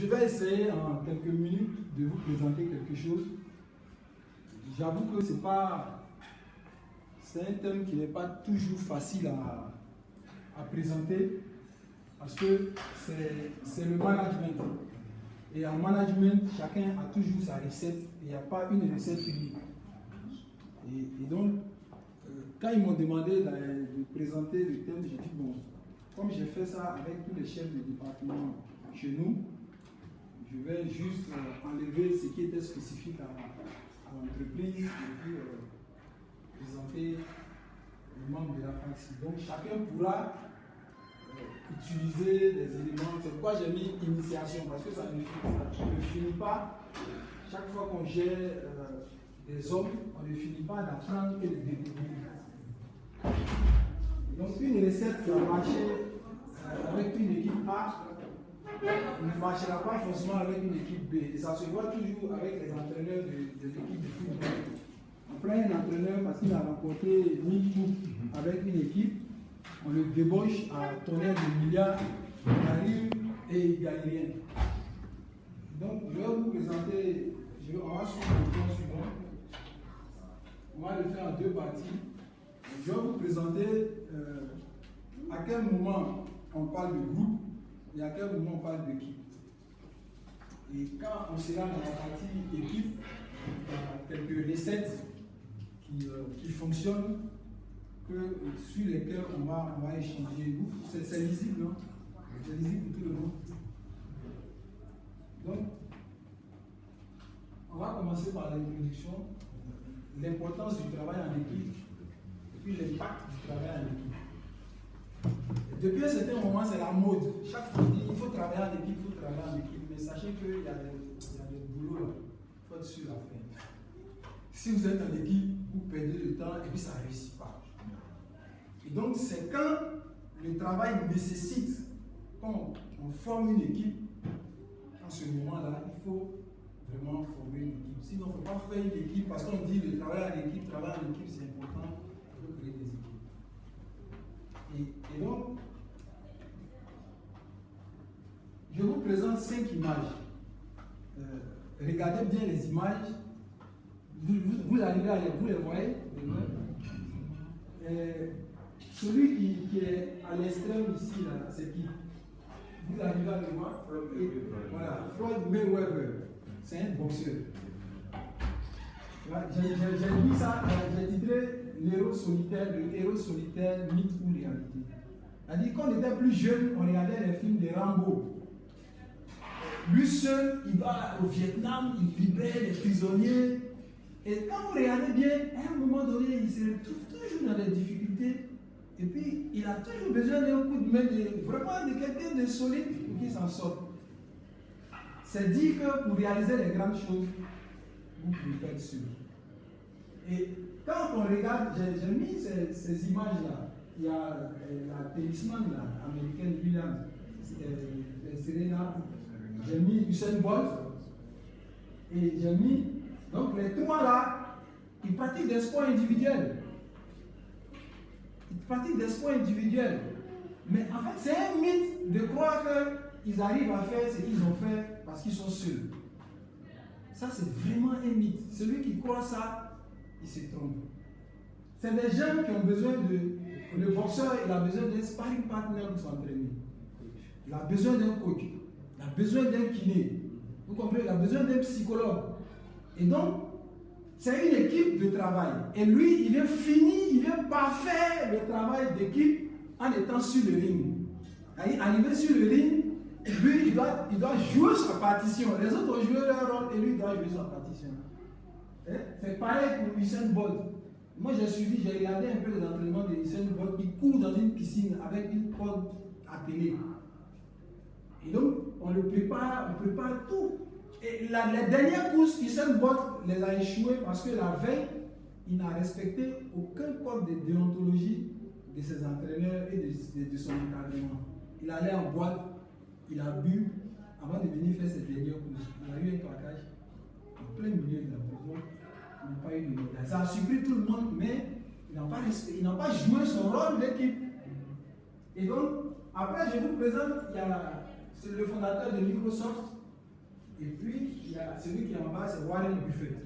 Je vais essayer en quelques minutes de vous présenter quelque chose. J'avoue que c'est un thème qui n'est pas toujours facile à présenter parce que c'est le management. Et en management, chacun a toujours sa recette et il n'y a pas une recette unique. Et donc, quand ils m'ont demandé de présenter le thème, j'ai dit bon, comme j'ai fait ça avec tous les chefs de département chez nous, je vais juste enlever ce qui était spécifique à l'entreprise et puis présenter les membres de la faction. Donc chacun pourra utiliser des éléments. C'est pourquoi j'ai mis initiation, parce que ça ne finit pas. Chaque fois qu'on gère des hommes, on ne finit pas d'apprendre et de découvrir. Donc une recette qui a marché avec une équipe A ne marchera pas forcément avec une équipe B. Et ça se voit toujours avec les entraîneurs de l'équipe de football. On prend un entraîneur parce qu'il a remporté 1000 coups avec une équipe, on le débauche à tonnerre de milliards, il arrive et il ne gagne rien. Donc je vais vous présenter, on va suivre le plan suivant. On va le faire en deux parties. Je vais vous présenter à quel moment on parle de groupe et à quel moment on parle d'équipe. Et quand on sera dans la partie équipe, il y a quelques recettes qui fonctionnent, sur lesquelles on va échanger. C'est lisible, non? C'est lisible pour tout le monde. Donc, on va commencer par l'introduction, l'importance du travail en équipe, et puis l'impact du travail en équipe. Depuis un certain moment, c'est la mode. Chaque fois, on dit il faut travailler en équipe, il faut travailler en équipe. Mais sachez qu'il y a des boulots là. Il faut être sûr à faire. Si vous êtes en équipe, vous perdez le temps et puis ça ne réussit pas. Et donc, c'est quand le travail nécessite qu'on forme une équipe, en ce moment-là, il faut vraiment former une équipe. Sinon, il ne faut pas faire une équipe parce qu'on dit le travail en équipe, c'est important. Il faut créer des équipes. Et donc, je vous présente 5 images. Regardez bien les images. Vous arrivez à vous les voyez? Celui qui est à l'extrême ici, c'est qui? Vous arrivez à le voir? Voilà, Floyd Mayweather. C'est un boxeur. J'ai mis ça, j'ai titré le héros solitaire, mythe ou réalité. C'est-à-dire quand on était plus jeune, on regardait les films de Rambo. Lui seul, il va au Vietnam, il libère les prisonniers. Et quand vous regardez bien, à un moment donné, il se retrouve toujours dans des difficultés. Et puis, il a toujours besoin d'un coup de main, vraiment de quelqu'un de solide pour qu'il s'en sorte. C'est dit que pour réaliser les grandes choses, vous pouvez être sûr. Et quand on regarde, j'ai mis ces images-là. Il y a la tennisman américaine Williams, Serena. J'ai mis Usain Bolt. Et j'ai mis. Donc les trois là, ils pratiquent des sports individuels. Mais en fait, c'est un mythe de croire qu'ils arrivent à faire ce qu'ils ont fait parce qu'ils sont seuls. Ça, c'est vraiment un mythe. Celui qui croit ça, il se trompe. C'est des gens qui ont besoin de... Le boxeur, il a besoin d'un sparring partner pour s'entraîner. Il a besoin d'un coach. Il a besoin d'un kiné. Vous comprenez? Il a besoin d'un psychologue. Et donc, c'est une équipe de travail. Et lui, il vient parfaire le travail d'équipe en étant sur le ring. Arrivé sur le ring, lui, il doit jouer sa partition. Les autres ont joué leur rôle et lui, il doit jouer sa partition. C'est pareil pour Usain Bolt. Moi, j'ai regardé un peu les entraînements de Usain Bolt. Il court dans une piscine avec une corde attelée. Et donc, on prépare tout. Et les dernières courses, Usain Bolt les a échouées parce que la veille, il n'a respecté aucun code de déontologie de ses entraîneurs et de son encadrement. Il allait en boîte, il a bu avant de venir faire ses dernières courses. Il a eu un claquage en plein milieu de la prison. Il n'a pas eu de médaille. Ça a surpris tout le monde, mais il n'a pas joué son rôle d'équipe. Et donc, après, je vous présente, c'est le fondateur de Microsoft, Et puis, il y a celui qui est en bas, c'est Warren Buffett.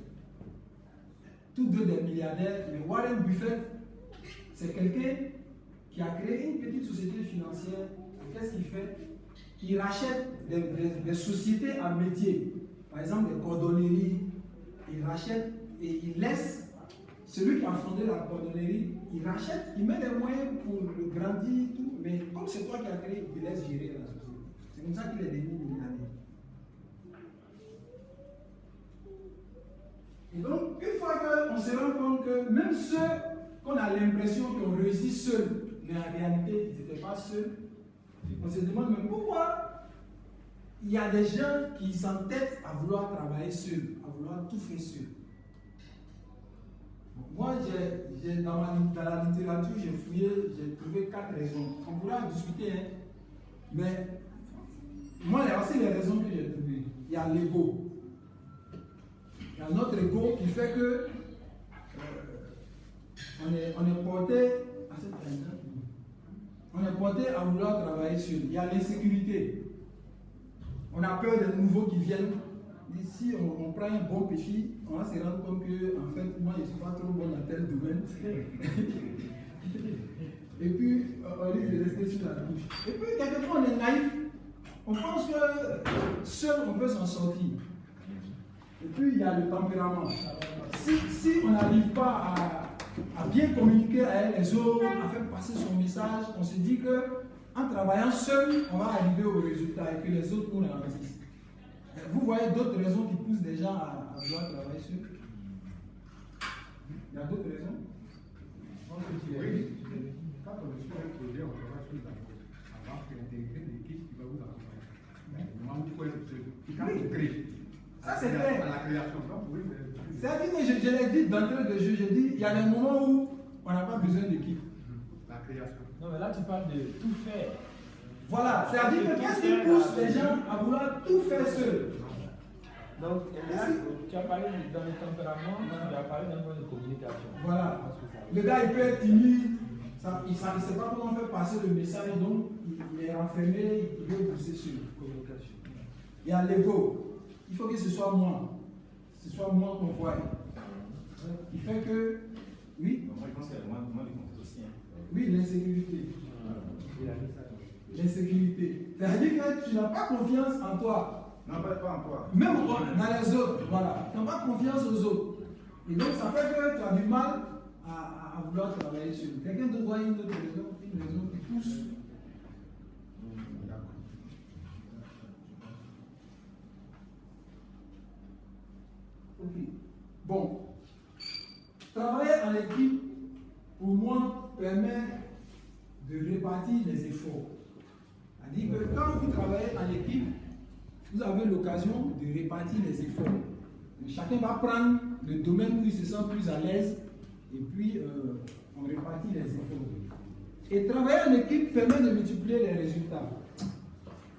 Tous deux des milliardaires, mais Warren Buffett, c'est quelqu'un qui a créé une petite société financière. Qu'est-ce qu'il fait? Il rachète des sociétés à métier, par exemple des cordonneries. Il rachète et il laisse celui qui a fondé la cordonnerie, il rachète, il met les moyens pour le grandir, tout, mais comme c'est toi qui as créé, il laisse gérer la société. C'est comme ça qu'il est devenu milliardaire. Et donc, une fois qu'on se rend compte que même ceux qu'on a l'impression qu'ils ont réussi seuls, mais en réalité, ils n'étaient pas seuls, on se demande même pourquoi il y a des gens qui s'entêtent à vouloir travailler seuls, à vouloir tout faire seuls. Moi, dans la littérature, j'ai fouillé, j'ai trouvé 4 raisons. On pourra en discuter, hein. Mais moi, voici les raisons que j'ai trouvées. Il y a l'ego. Il y a notre ego qui fait que on est porté à cette tangente. On est porté à vouloir travailler sur. Il y a l'insécurité. On a peur des nouveaux qui viennent. Si on prend un bon péché, on va se rendre compte que, en fait, moi, je ne suis pas trop bon dans tel domaine. Et puis, on risque de rester sur la touche. Et puis, quelquefois, on est naïf. On pense que seul, on peut s'en sortir. Et puis, il y a le tempérament. Si on n'arrive pas à bien communiquer avec les autres, à faire passer son message, on se dit qu'en travaillant seul, on va arriver au résultat et que les autres nous ralentissent. Vous voyez d'autres raisons qui poussent des gens à vouloir travailler seul? Il y a d'autres raisons? Oui. Quand on est sur un projet, on travaille sur la avant d'intégrer l'équipe qui va vous accompagner. Vraiment, vous pouvez être seul. Quand vous créez, ça c'est vrai. À la création, oui. C'est-à-dire que je l'ai dit d'entrée de jeu, j'ai dit, il y a des moments où on n'a pas besoin d'équipe. La création. Non, mais là, tu parles de tout faire. Voilà, c'est-à-dire que qu'est-ce qui pousse les gens à vouloir tout faire seul? Donc, là, tu as parlé dans le tempérament, tu as parlé d'un point de communication. Voilà. Le gars, il peut être timide, il ne sait pas comment faire passer le message, donc il est renfermé, il veut pousser sur la communication. Il y a l'ego. Il faut que ce soit moi. Que ce soit moi qu'on voit. Il fait que, oui. Moi, je pense qu'il y a moins de confiance aussi. Oui, l'insécurité. L'insécurité. C'est-à-dire que tu n'as pas confiance en toi. Non, pas en toi. Même dans les autres, voilà. Tu n'as pas confiance aux autres. Et donc, ça fait que tu as du mal à vouloir travailler sur lui. Quelqu'un d'autre voit une autre raison, qui pousse. Ok. Bon. Travailler en équipe, pour moi, permet de répartir les efforts. C'est-à-dire que quand vous travaillez en équipe, vous avez l'occasion de répartir les efforts. Chacun va prendre le domaine où il se sent plus à l'aise et puis on répartit les efforts. Et travailler en équipe permet de multiplier les résultats.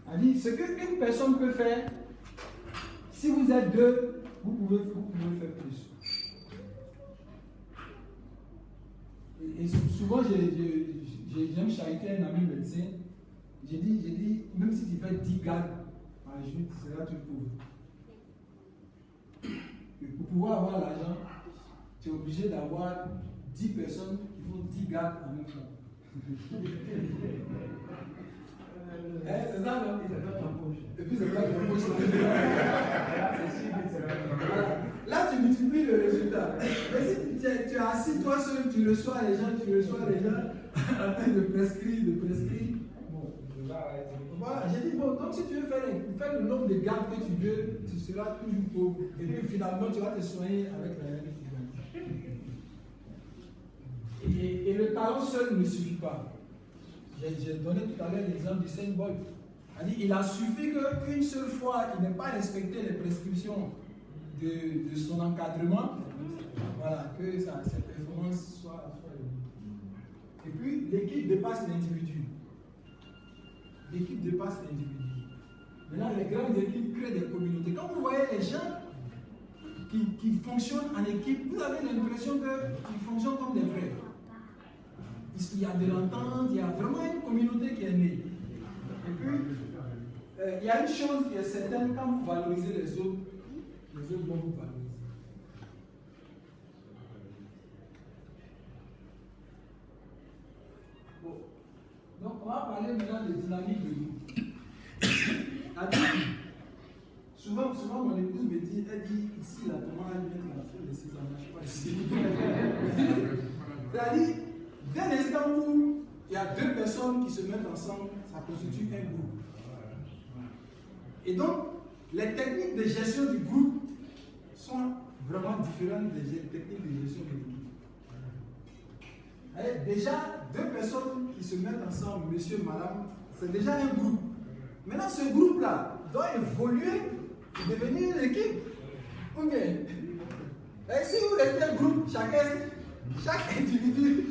C'est-à-dire ce qu'une personne peut faire, si vous êtes deux, vous pouvez faire plus. Et souvent, j'aime chariter un ami médecin. J'ai dit, même si tu fais 10 gardes par jour, tu seras tout pauvre. Et pour pouvoir avoir l'argent, tu es obligé d'avoir 10 personnes qui font 10 gardes en même temps. C'est ça, non? Et puis c'est pas ton poche. Là, tu multiplies le résultat. Mais si tu es assis toi seul, tu reçois les gens en train de prescrire. Bon, voilà, j'ai dit, bon, donc si tu veux faire le nombre de gardes que tu veux, tu seras toujours pauvre. Et puis finalement, tu vas te soigner avec la même et le talent seul ne suffit pas. J'ai donné tout à l'heure l'exemple du Saint Bolt. Il a suffi qu'une seule fois, il n'ait pas respecté les prescriptions de son encadrement, voilà, que ses performances soient élevées. Et puis, l'équipe dépasse l'individu. L'équipe dépasse l'individu. Maintenant, les grandes équipes créent des communautés. Quand vous voyez les gens qui fonctionnent en équipe, vous avez l'impression qu'ils fonctionnent comme des frères. Il y a de l'entente, il y a vraiment une communauté qui est née. Et puis, il y a une chose qui est certaine, quand vous valorisez les autres vont vous valoriser. Bon. Donc, on va parler maintenant de dynamique de groupe. Souvent, mon épouse me dit, elle dit, ici, là, comment elle met la fille de 6 ans, je ne sais pas ici. C'est-à-dire, dès l'instant où il y a deux personnes qui se mettent ensemble, ça constitue un groupe. Et donc, les techniques de gestion du groupe sont vraiment différentes des techniques de gestion de l'équipe. Déjà, deux personnes qui se mettent ensemble, monsieur, madame, c'est déjà un groupe. Maintenant, ce groupe-là doit évoluer et devenir une équipe. Ou bien, et si vous restez un groupe, chaque individu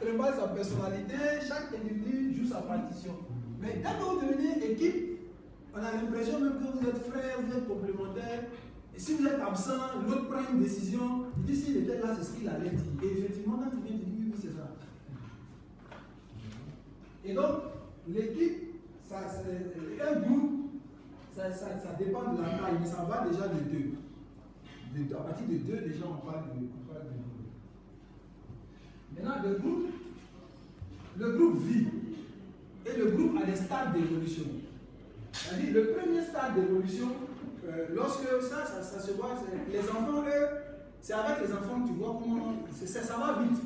travaille sa personnalité, chaque individu joue sa partition. Mais quand vous devenez équipe, on a l'impression même que vous êtes frères, vous êtes complémentaires. Et si vous êtes absent, l'autre prend une décision, il dit s'il était là, c'est ce qu'il allait dire. Et effectivement, quand tu viens, tu dis oui, c'est ça. Et donc, l'équipe, un groupe, ça dépend de la taille, mais ça va déjà de deux. À partir de deux, déjà, on parle de groupe. Maintenant, le groupe vit. Et le groupe a des stades d'évolution. C'est-à-dire, le premier stade d'évolution, lorsque ça se voit, les enfants, eux, c'est avec les enfants que tu vois comment ça va vite.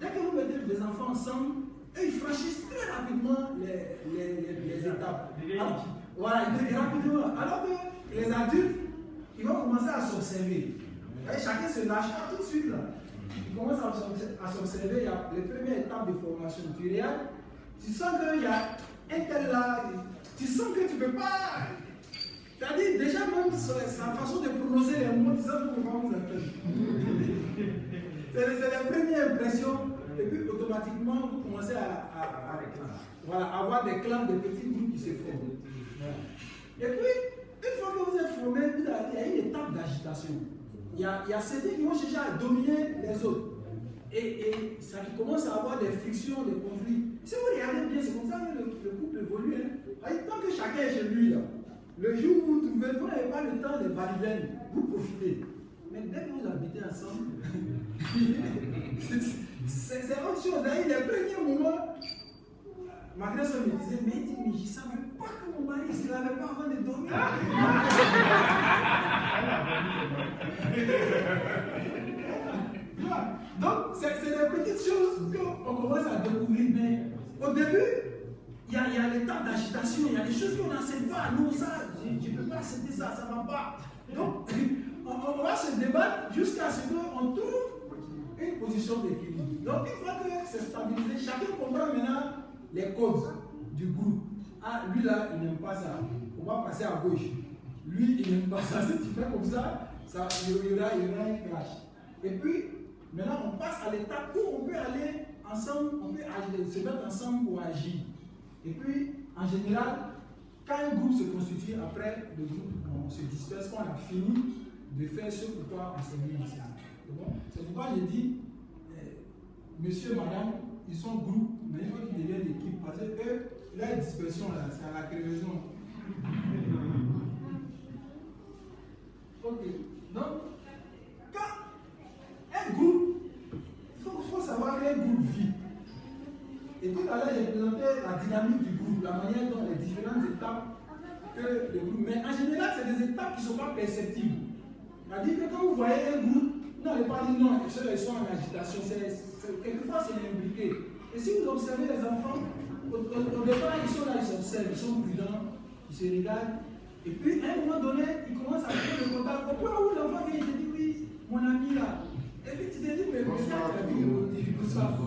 Dès que vous mettez des enfants ensemble, eux, ils franchissent très rapidement les étapes. Alors, voilà, rapidement. Alors que les adultes, ils vont commencer à s'observer. Chacun se lâche pas tout de suite là. Ils commencent à s'observer, il y a les premières étapes de formation. Tu regardes, tu sens qu'il y a un tel là, tu sens que tu ne peux pas. C'est-à-dire, déjà même sa façon de prononcer les mots, tu sens que tu ne peux pas vous entendre. C'est la première impression. Et puis automatiquement, vous commencez à avoir des clans, des petits groupes qui se forment. Et puis, une fois que vous êtes formé, il y a une étape d'agitation. Il y a certains qui vont chercher à dominer les autres. Et ça commence à avoir des frictions, des conflits. Si vous regardez bien, c'est comme ça que le couple évolue. Hein. Tant que chacun est chez lui, là, le jour où vous trouvez, vous n'avez pas le temps de baliver, vous profitez. Mais dès que vous habitez ensemble, c'est autre chose. Les premiers moments, ma grand-sœur me disait, mais je ne savais pas que mon mari ne se lavait pas avant de dormir. Donc, c'est des petites choses qu'on commence à découvrir. Mais au début, il y a l'étape d'agitation, il y a des choses qu'on n'accepte pas. Non, ça, je ne peux pas accepter ça, ça ne va pas. Donc, on va se débattre jusqu'à ce qu'on trouve une position d'équilibre. Donc, une fois que c'est stabilisé, chacun comprend maintenant les codes du groupe. Ah, lui là, il n'aime pas ça. On va passer à gauche. Lui, il n'aime pas ça. Si tu fais comme ça, il y aura un clash. Et puis, maintenant, on passe à l'étape où on peut aller ensemble, on peut se mettre ensemble pour agir. Et puis, en général, quand un groupe se constitue, après le groupe, on se disperse quand on a fini de faire ce pourquoi on s'est mis ensemble. C'est pourquoi j'ai dit, monsieur, madame, ils sont groupes, mais il faut qu'ils deviennent l'équipe. Parce que la dispersion, c'est à la crevaison. Ok. Donc, quand un groupe, il faut savoir qu'un groupe vit. Et tout à l'heure, j'ai présenté la dynamique du groupe, la manière dont les différentes étapes que le groupe. Mais en général, c'est des étapes qui ne sont pas perceptibles. C'est-à-dire que quand vous voyez un groupe, vous n'allez pas dire non, ceux-là ils sont en agitation. Quelquefois, c'est imbriqué. Et si vous observez les enfants, au départ, ils sont là, ils s'observent, ils sont prudents, ils se regardent. Et puis, à un moment donné, ils commencent à faire le contact. Au point où l'enfant vient, il te dit oui, mon ami là. Et puis, tu te dis, mais le gars, tu as vu aujourd'hui, tout ça.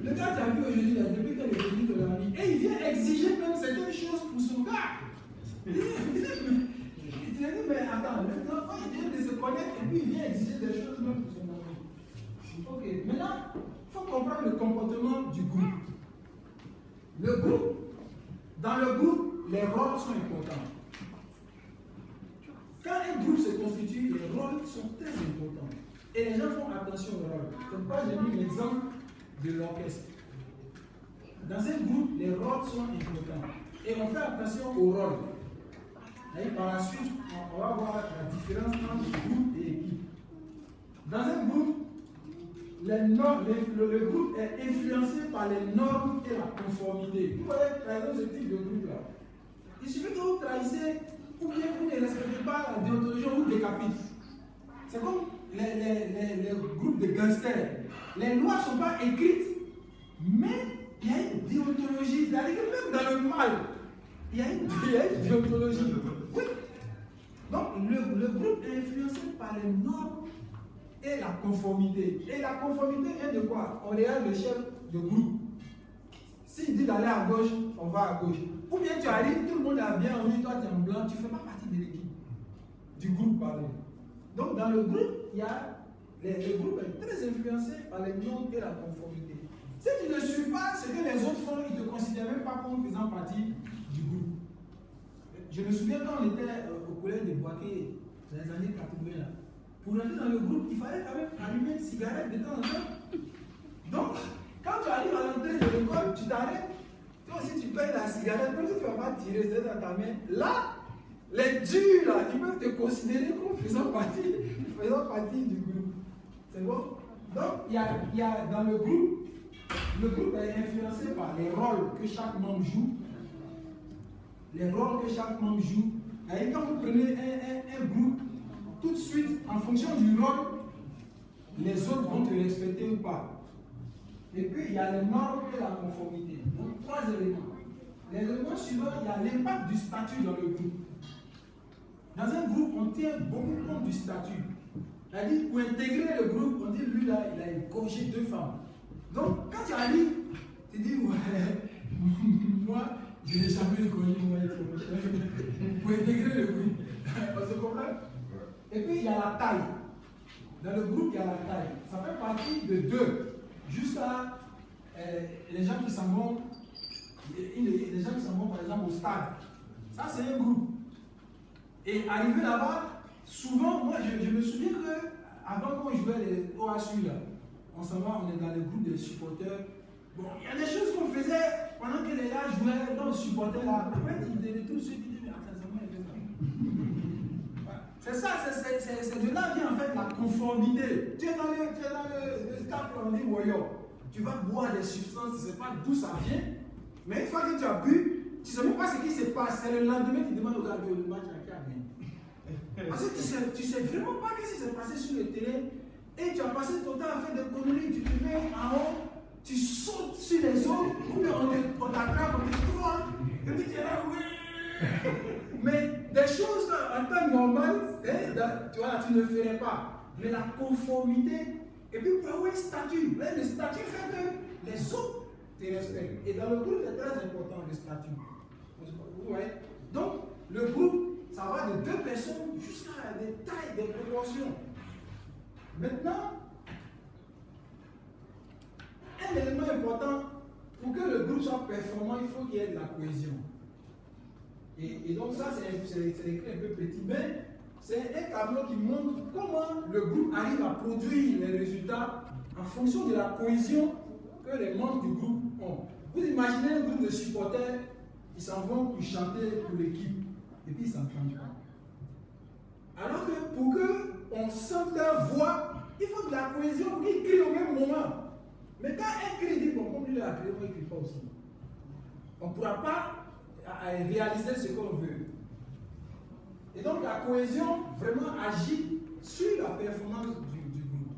Le gars, tu as vu aujourd'hui, depuis qu'elle est venue de l'ami. Et il vient exiger même certaines choses pour son gars. Il te dit, mais attends, l'enfant, il vient de se connaître et puis il vient exiger des choses même pour son ami. Ok, maintenant, il faut comprendre le comportement du groupe. Le groupe, dans le groupe, les rôles sont importants. Quand un groupe se constitue, les rôles sont très importants. Et les gens font attention aux rôles. C'est pourquoi j'ai mis l'exemple de l'orchestre. dans un groupe, les rôles sont importants. Et on fait attention aux rôles. Et par la suite, on va voir la différence entre groupe et équipe. Dans un groupe, le groupe est influencé par les normes et la conformité. Vous voyez, par exemple, ce type de groupe-là. Il suffit que vous trahissez ou bien vous ne respectez pas la déontologie ou vous décapitez. C'est comme les groupes de gangsters. Les lois ne sont pas écrites, mais il y a une déontologie. C'est-à-dire que même dans le mal, il y a une déontologie. Oui. Donc, le groupe est influencé par les normes et la conformité. Et la conformité est de quoi? On regarde le chef de groupe. S'il dit d'aller à gauche, on va à gauche. Ou bien tu arrives, tout le monde a bien envie, toi tu es en blanc, tu ne fais pas partie de l'équipe. Du groupe, pardon. Donc dans le groupe, le groupe est très influencé par les normes et la conformité. Si tu ne suis pas ce que les autres font, ils ne te considèrent même pas comme faisant partie du groupe. Je me souviens quand on était au collège de Boaké, dans les années 80, là, pour rentrer dans le groupe, il fallait quand même allumer une cigarette de temps en temps. Donc, quand tu arrives à l'entrée de l'école, tu t'arrêtes. Toi aussi, tu payes la cigarette, même si tu ne vas pas tirer, c'est dans ta main. Là, les durs, là, ils peuvent te considérer comme faisant partie du groupe. C'est bon? Donc, il y a dans le groupe est influencé par les rôles que chaque membre joue. Les rôles que chaque membre joue. Et quand vous prenez un groupe, tout de suite, en fonction du rôle, les autres vont te respecter ou pas. Et puis, il y a les normes et la conformité. Donc, 3 éléments. Les éléments suivants, il y a l'impact du statut dans le groupe. Dans un groupe, on tient beaucoup compte du statut. C'est-à-dire, pour intégrer le groupe, on dit, lui là, il a égorgé 2 femmes. Donc, quand tu arrives, tu dis, ouais, moi, je n'ai jamais égorgé moi pour intégrer le groupe. On se comprend? Et puis, il y a la taille. Dans le groupe, il y a la taille. Ça fait partie de 2. Jusqu'à les gens qui s'en vont, les gens qui s'en vont par exemple au stade. Ça, c'est un groupe. Et arrivé là-bas, souvent, moi, je me souviens qu'avant qu'on jouait les OHU, là, on s'en va, on est dans le groupe des supporters. Bon, il y a des choses qu'on faisait pendant que les gars jouaient dans le supporter là. Après, ils disaient tout de suite, ils disaient, mais attends, c'est moi, il fait ça. C'est ça, c'est de là vient en fait la conformité. Tu es dans le staff, on dit, voyons, tu vas boire des substances, tu ne sais pas d'où ça vient, mais une fois que tu as bu, tu ne sais même pas ce qui se passe. C'est le lendemain qui demande au gars le match qui a gagné. Parce que tu ne sais vraiment pas ce qui s'est passé sur le terrain et tu as passé ton temps à faire des conneries, tu te mets en haut, tu sautes sur les autres, ou bien on t'attrape, on te croit, et puis tu es là, oui. Mais des choses en temps normal, tu ne ferais pas. Mais la conformité, et puis pour avoir un statut, le statut fait que les autres te respectent. Et dans le groupe, c'est très important le statut. Vous voyez? Donc, le groupe, ça va de 2 personnes jusqu'à des tailles, des proportions. Maintenant, un élément important, pour que le groupe soit performant, il faut qu'il y ait de la cohésion. Et donc ça, c'est écrit un peu petit, mais c'est un tableau qui montre comment le groupe arrive à produire les résultats en fonction de la cohésion que les membres du groupe ont. Vous imaginez un groupe de supporters, ils s'en vont pour chanter pour l'équipe, et puis ils ne s'entendent pas. Alors que pour qu'on sente leur voix, il faut de la cohésion pour qu'ils crient au même moment. Mais quand un cri dit, bon, comme lui l'a crié, moi, il ne crie pas aussi. On ne pourra pas réaliser ce qu'on veut. Et donc la cohésion vraiment agit sur la performance du groupe.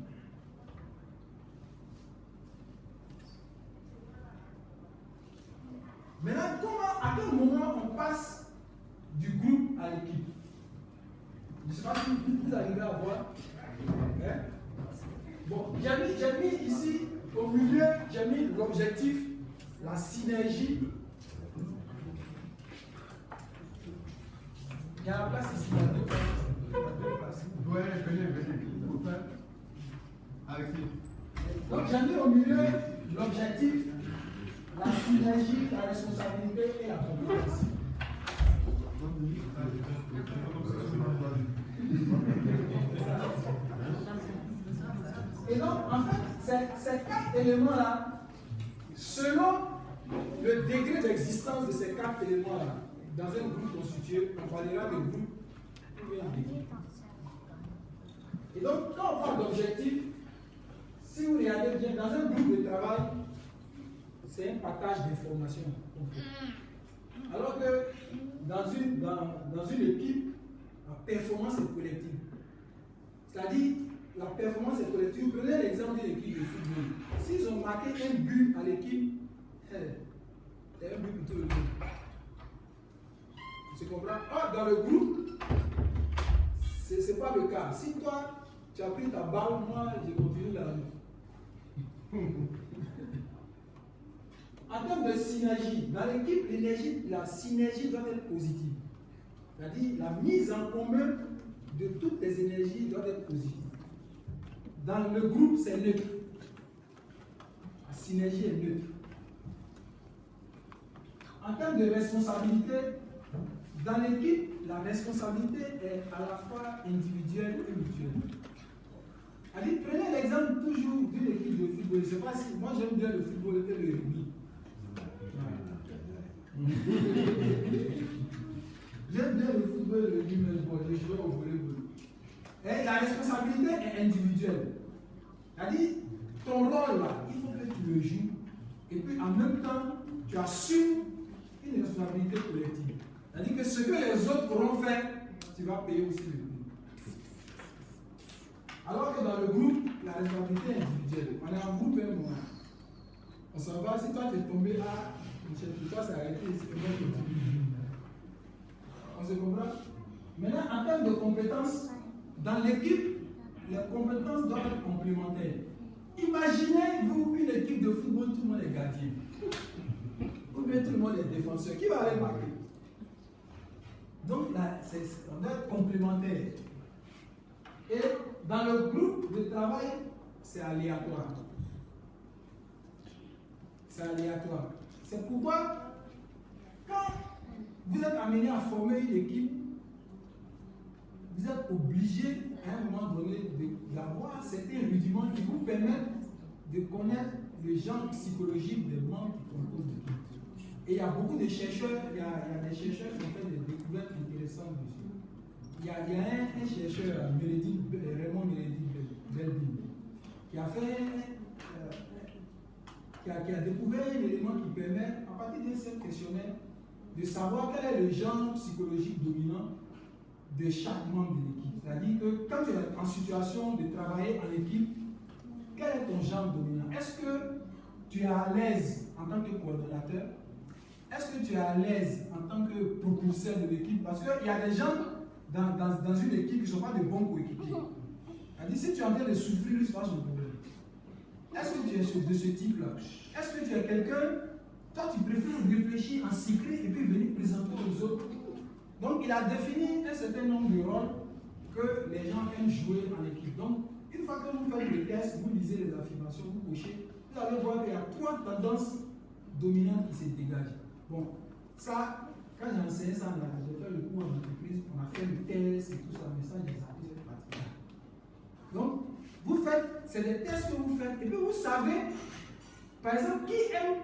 Maintenant, à quel moment on passe du groupe à l'équipe? Je ne sais pas si vous arrivez à voir. Hein? Bon, j'ai mis ici, au milieu, j'ai mis l'objectif, la synergie. Il y a la place ici, il y a 2 places. Ouais, venez. Alexis. Donc j'ai mis au milieu l'objectif, la synergie, la responsabilité et la compétence. Et donc, en fait, ces 4 éléments-là, selon le degré d'existence de ces 4 éléments-là, dans un groupe constitué, on parlera de groupe ou bien d'équipe. Et donc, quand on parle d'objectif, si vous regardez bien, dans un groupe de travail, c'est un partage d'informations. Alors que dans une équipe, la performance est collective. C'est-à-dire, la performance est collective. Prenez l'exemple d'une équipe de football. S'ils ont marqué un but à l'équipe, c'est un but pour tout le monde. Tu comprends? Ah, dans le groupe, ce n'est pas le cas. Si toi, tu as pris ta balle, moi, je continue la route. En termes de synergie, dans l'équipe, la synergie doit être positive. C'est-à-dire, la mise en commun de toutes les énergies doit être positive. Dans le groupe, c'est neutre. La synergie est neutre. En termes de responsabilité, dans l'équipe, la responsabilité est à la fois individuelle et mutuelle. Allez, prenez l'exemple toujours d'une équipe de football. Je ne sais pas si moi j'aime bien le football et le rugby. J'aime bien le football et le rugby, mais les joueurs au volleyball. Et la responsabilité est individuelle. C'est-à-dire, ton rôle là, il faut que tu le joues. Et puis en même temps, tu assumes une responsabilité collective. C'est-à-dire que ce que les autres auront fait, tu vas payer aussi le prix. Alors que dans le groupe, la responsabilité est individuelle. On est en groupe un moment. On s'en va, si toi tu es tombé là, pour toi c'est arrêté, c'est moi qui continue. On se comprend? Maintenant, en termes de compétences, dans l'équipe, les compétences doivent être complémentaires. Imaginez-vous une équipe de football, tout le monde est gardien. Ou bien tout le monde est défenseur. Qui va aller marquer? Donc là, on doit être complémentaire. Et dans le groupe de travail, c'est aléatoire. C'est aléatoire. C'est pourquoi, quand vous êtes amené à former une équipe, vous êtes obligé à un moment donné d'avoir certains rudiments qui vous permettent de connaître le genre psychologique des membres qui composent l'équipe. Et il y a beaucoup de chercheurs, il y a des chercheurs qui ont fait des découvertes intéressantes dessus. Il y a un chercheur, Raymond Belbin, qui a fait, qui a découvert un élément qui permet, à partir d'un seul questionnaire, de savoir quel est le genre psychologique dominant de chaque membre de l'équipe. C'est-à-dire que quand tu es en situation de travailler en équipe, quel est ton genre dominant? Est-ce que tu es à l'aise en tant que coordonnateur? Est-ce que tu es à l'aise en tant que propulseur de l'équipe? Parce qu'il y a des gens dans une équipe qui ne sont pas de bons coéquipiers. C'est-à-dire, si tu es en train de souffrir, lui, c'est pas son problème. Est-ce que tu es de ce type-là? Est-ce que tu es quelqu'un, toi, tu préfères réfléchir en secret et puis venir présenter aux autres? Donc, il a défini un certain nombre de rôles que les gens aiment jouer en équipe. Donc, une fois que vous faites le test, vous lisez les affirmations, vous cochez, vous allez voir qu'il y a 3 tendances dominantes qui se dégagent. Bon, ça, quand j'ai enseigné ça, j'ai fait le cours en entreprise, on a fait le test et tout ça, mais ça, j'ai appris cette partie-là. Donc, vous faites, c'est des tests que vous faites, et puis vous savez, par exemple, qui aime,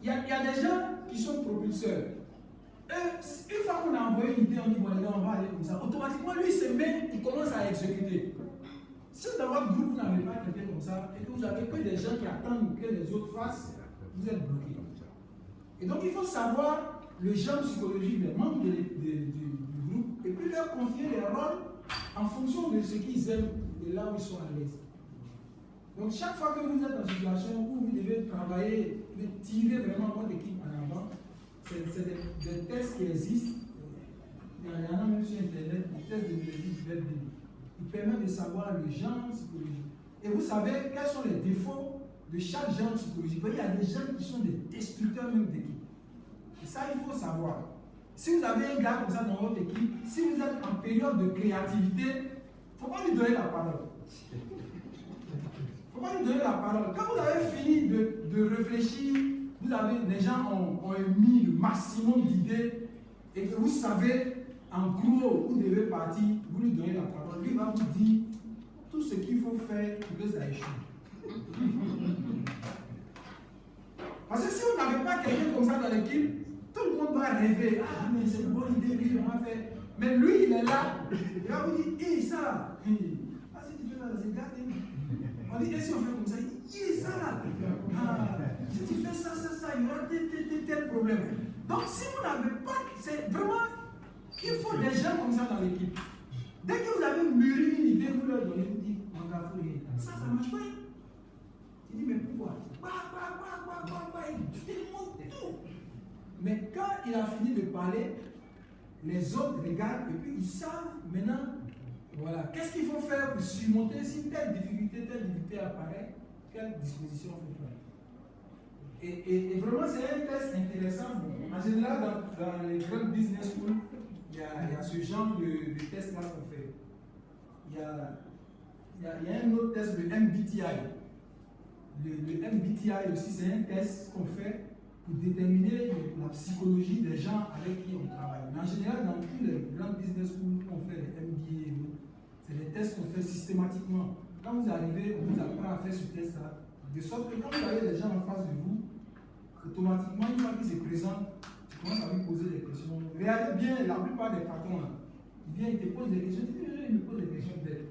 il y a des gens qui sont propulseurs. Une fois qu'on a envoyé une idée, on dit, bon, les gars, on va aller comme ça. Automatiquement, lui, il se met, il commence à exécuter. Si dans votre groupe, vous n'avez pas quelqu'un comme ça, et que vous avez que des gens qui attendent que les autres fassent, vous êtes bloqué. Et donc, il faut savoir le genre psychologique des membres du groupe, et puis leur confier les rôles en fonction de ce qu'ils aiment et là où ils sont à l'aise. Donc, chaque fois que vous êtes dans une situation où vous devez travailler, tirer vraiment votre équipe en avant, c'est des tests qui existent. Il y en a même sur Internet, des tests de Belbin. Ils permettent de savoir le genre psychologique. Et vous savez quels sont les défauts de chaque genre psychologique. Il y a des gens qui sont des destructeurs même d'équipe. Et ça, il faut savoir. Si vous avez un gars comme ça dans votre équipe, si vous êtes en période de créativité, il ne faut pas lui donner la parole. Il ne faut pas lui donner la parole. Quand vous avez fini de réfléchir, les gens ont émis le maximum d'idées et que vous savez en gros où vous devez partir, vous lui donnez la parole. Lui va vous dire tout ce qu'il faut faire pour que ça échoue. Parce que si vous n'avez pas quelqu'un comme ça dans l'équipe, tout le monde va rêver. Ah, mais c'est une bonne idée, lui, on va faire. Mais lui, il est là. Il va vous dire, hé, ça. Ah, si tu fais ça, c'est gâté. On dit, et si on fait comme ça, il dit, hé, ça là. Ah, si tu fais ça, il y aura tel problème. Donc, si vous n'avez pas, c'est vraiment, il faut des gens comme ça dans l'équipe. Dès que vous avez mûri une idée, vous leur donnez, vous dites, on va fouiller. Ça ne marche pas. Il dit, mais pourquoi? Il démonte tout. Mais quand il a fini de parler, les autres regardent et puis ils savent maintenant, voilà, qu'est-ce qu'il faut faire pour surmonter si telle difficulté apparaît, quelle disposition il faut prendre. Et vraiment, c'est un test intéressant. En général, dans les grandes business schools, il y a ce genre de test-là qu'on fait. Il y a un autre test, le MBTI. Le MBTI aussi, c'est un test qu'on fait pour déterminer la psychologie des gens avec qui on travaille. Mais en général, dans tous les grandes business schools, on fait les MBA. C'est des tests qu'on fait systématiquement. Quand vous arrivez, on vous apprend à faire ce test-là, de sorte que quand vous avez des gens en face de vous, automatiquement, une fois qu'ils se présentent, tu commences à lui poser des questions. Regardez bien, la plupart des patrons, là, ils viennent, ils te posent des questions, ils me posent des questions bêtes.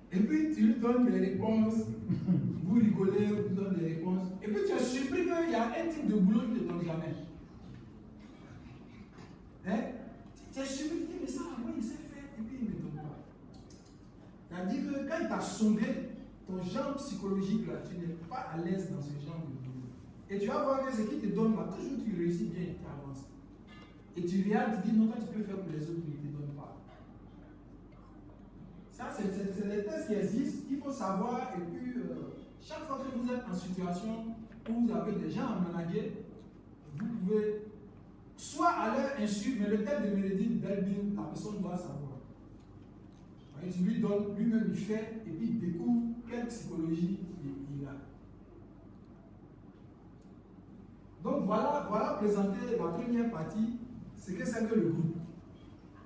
Et puis tu lui donnes des réponses, vous rigolez, vous donne des réponses. Et puis tu es surpris qu'il y a un type de boulot qui ne te donne jamais. Hein? Tu es surpris, tu dis, mais ça, moi, il sait faire, et puis il ne me donne pas. C'est-à-dire que quand il t'a sondé, ton genre psychologique, là, tu n'es pas à l'aise dans ce genre de boulot. Et tu vas voir que ce qui te donne, là, toujours tu réussis bien et tu avances. Et tu regardes, tu dis, non, toi tu peux faire pour les autres, mais ils ne te donnent pas. Ça, c'est des tests qui existent, il faut savoir, et puis chaque fois que vous êtes en situation où vous avez des gens à manager, vous pouvez, soit à leur insu, mais le test de Meredith Belbin, la personne doit savoir. Et tu lui donnes, lui-même il fait, et puis il découvre quelle psychologie il a. Donc voilà présenter la première partie, c'est que c'est que le groupe.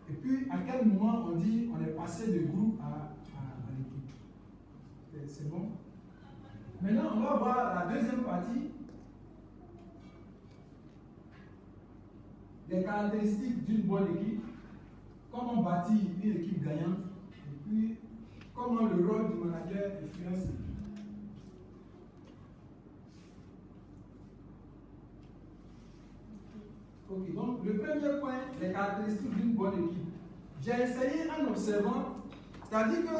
Et puis, à quel moment on dit on est passé de groupe à l'équipe. C'est bon? Maintenant, on va voir la deuxième partie. Les caractéristiques d'une bonne équipe. Comment bâtir une équipe gagnante. Et puis, comment le rôle du manager influence l'équipe. Ok, donc le premier point, les caractéristiques d'une bonne équipe. J'ai essayé en observant, c'est-à-dire que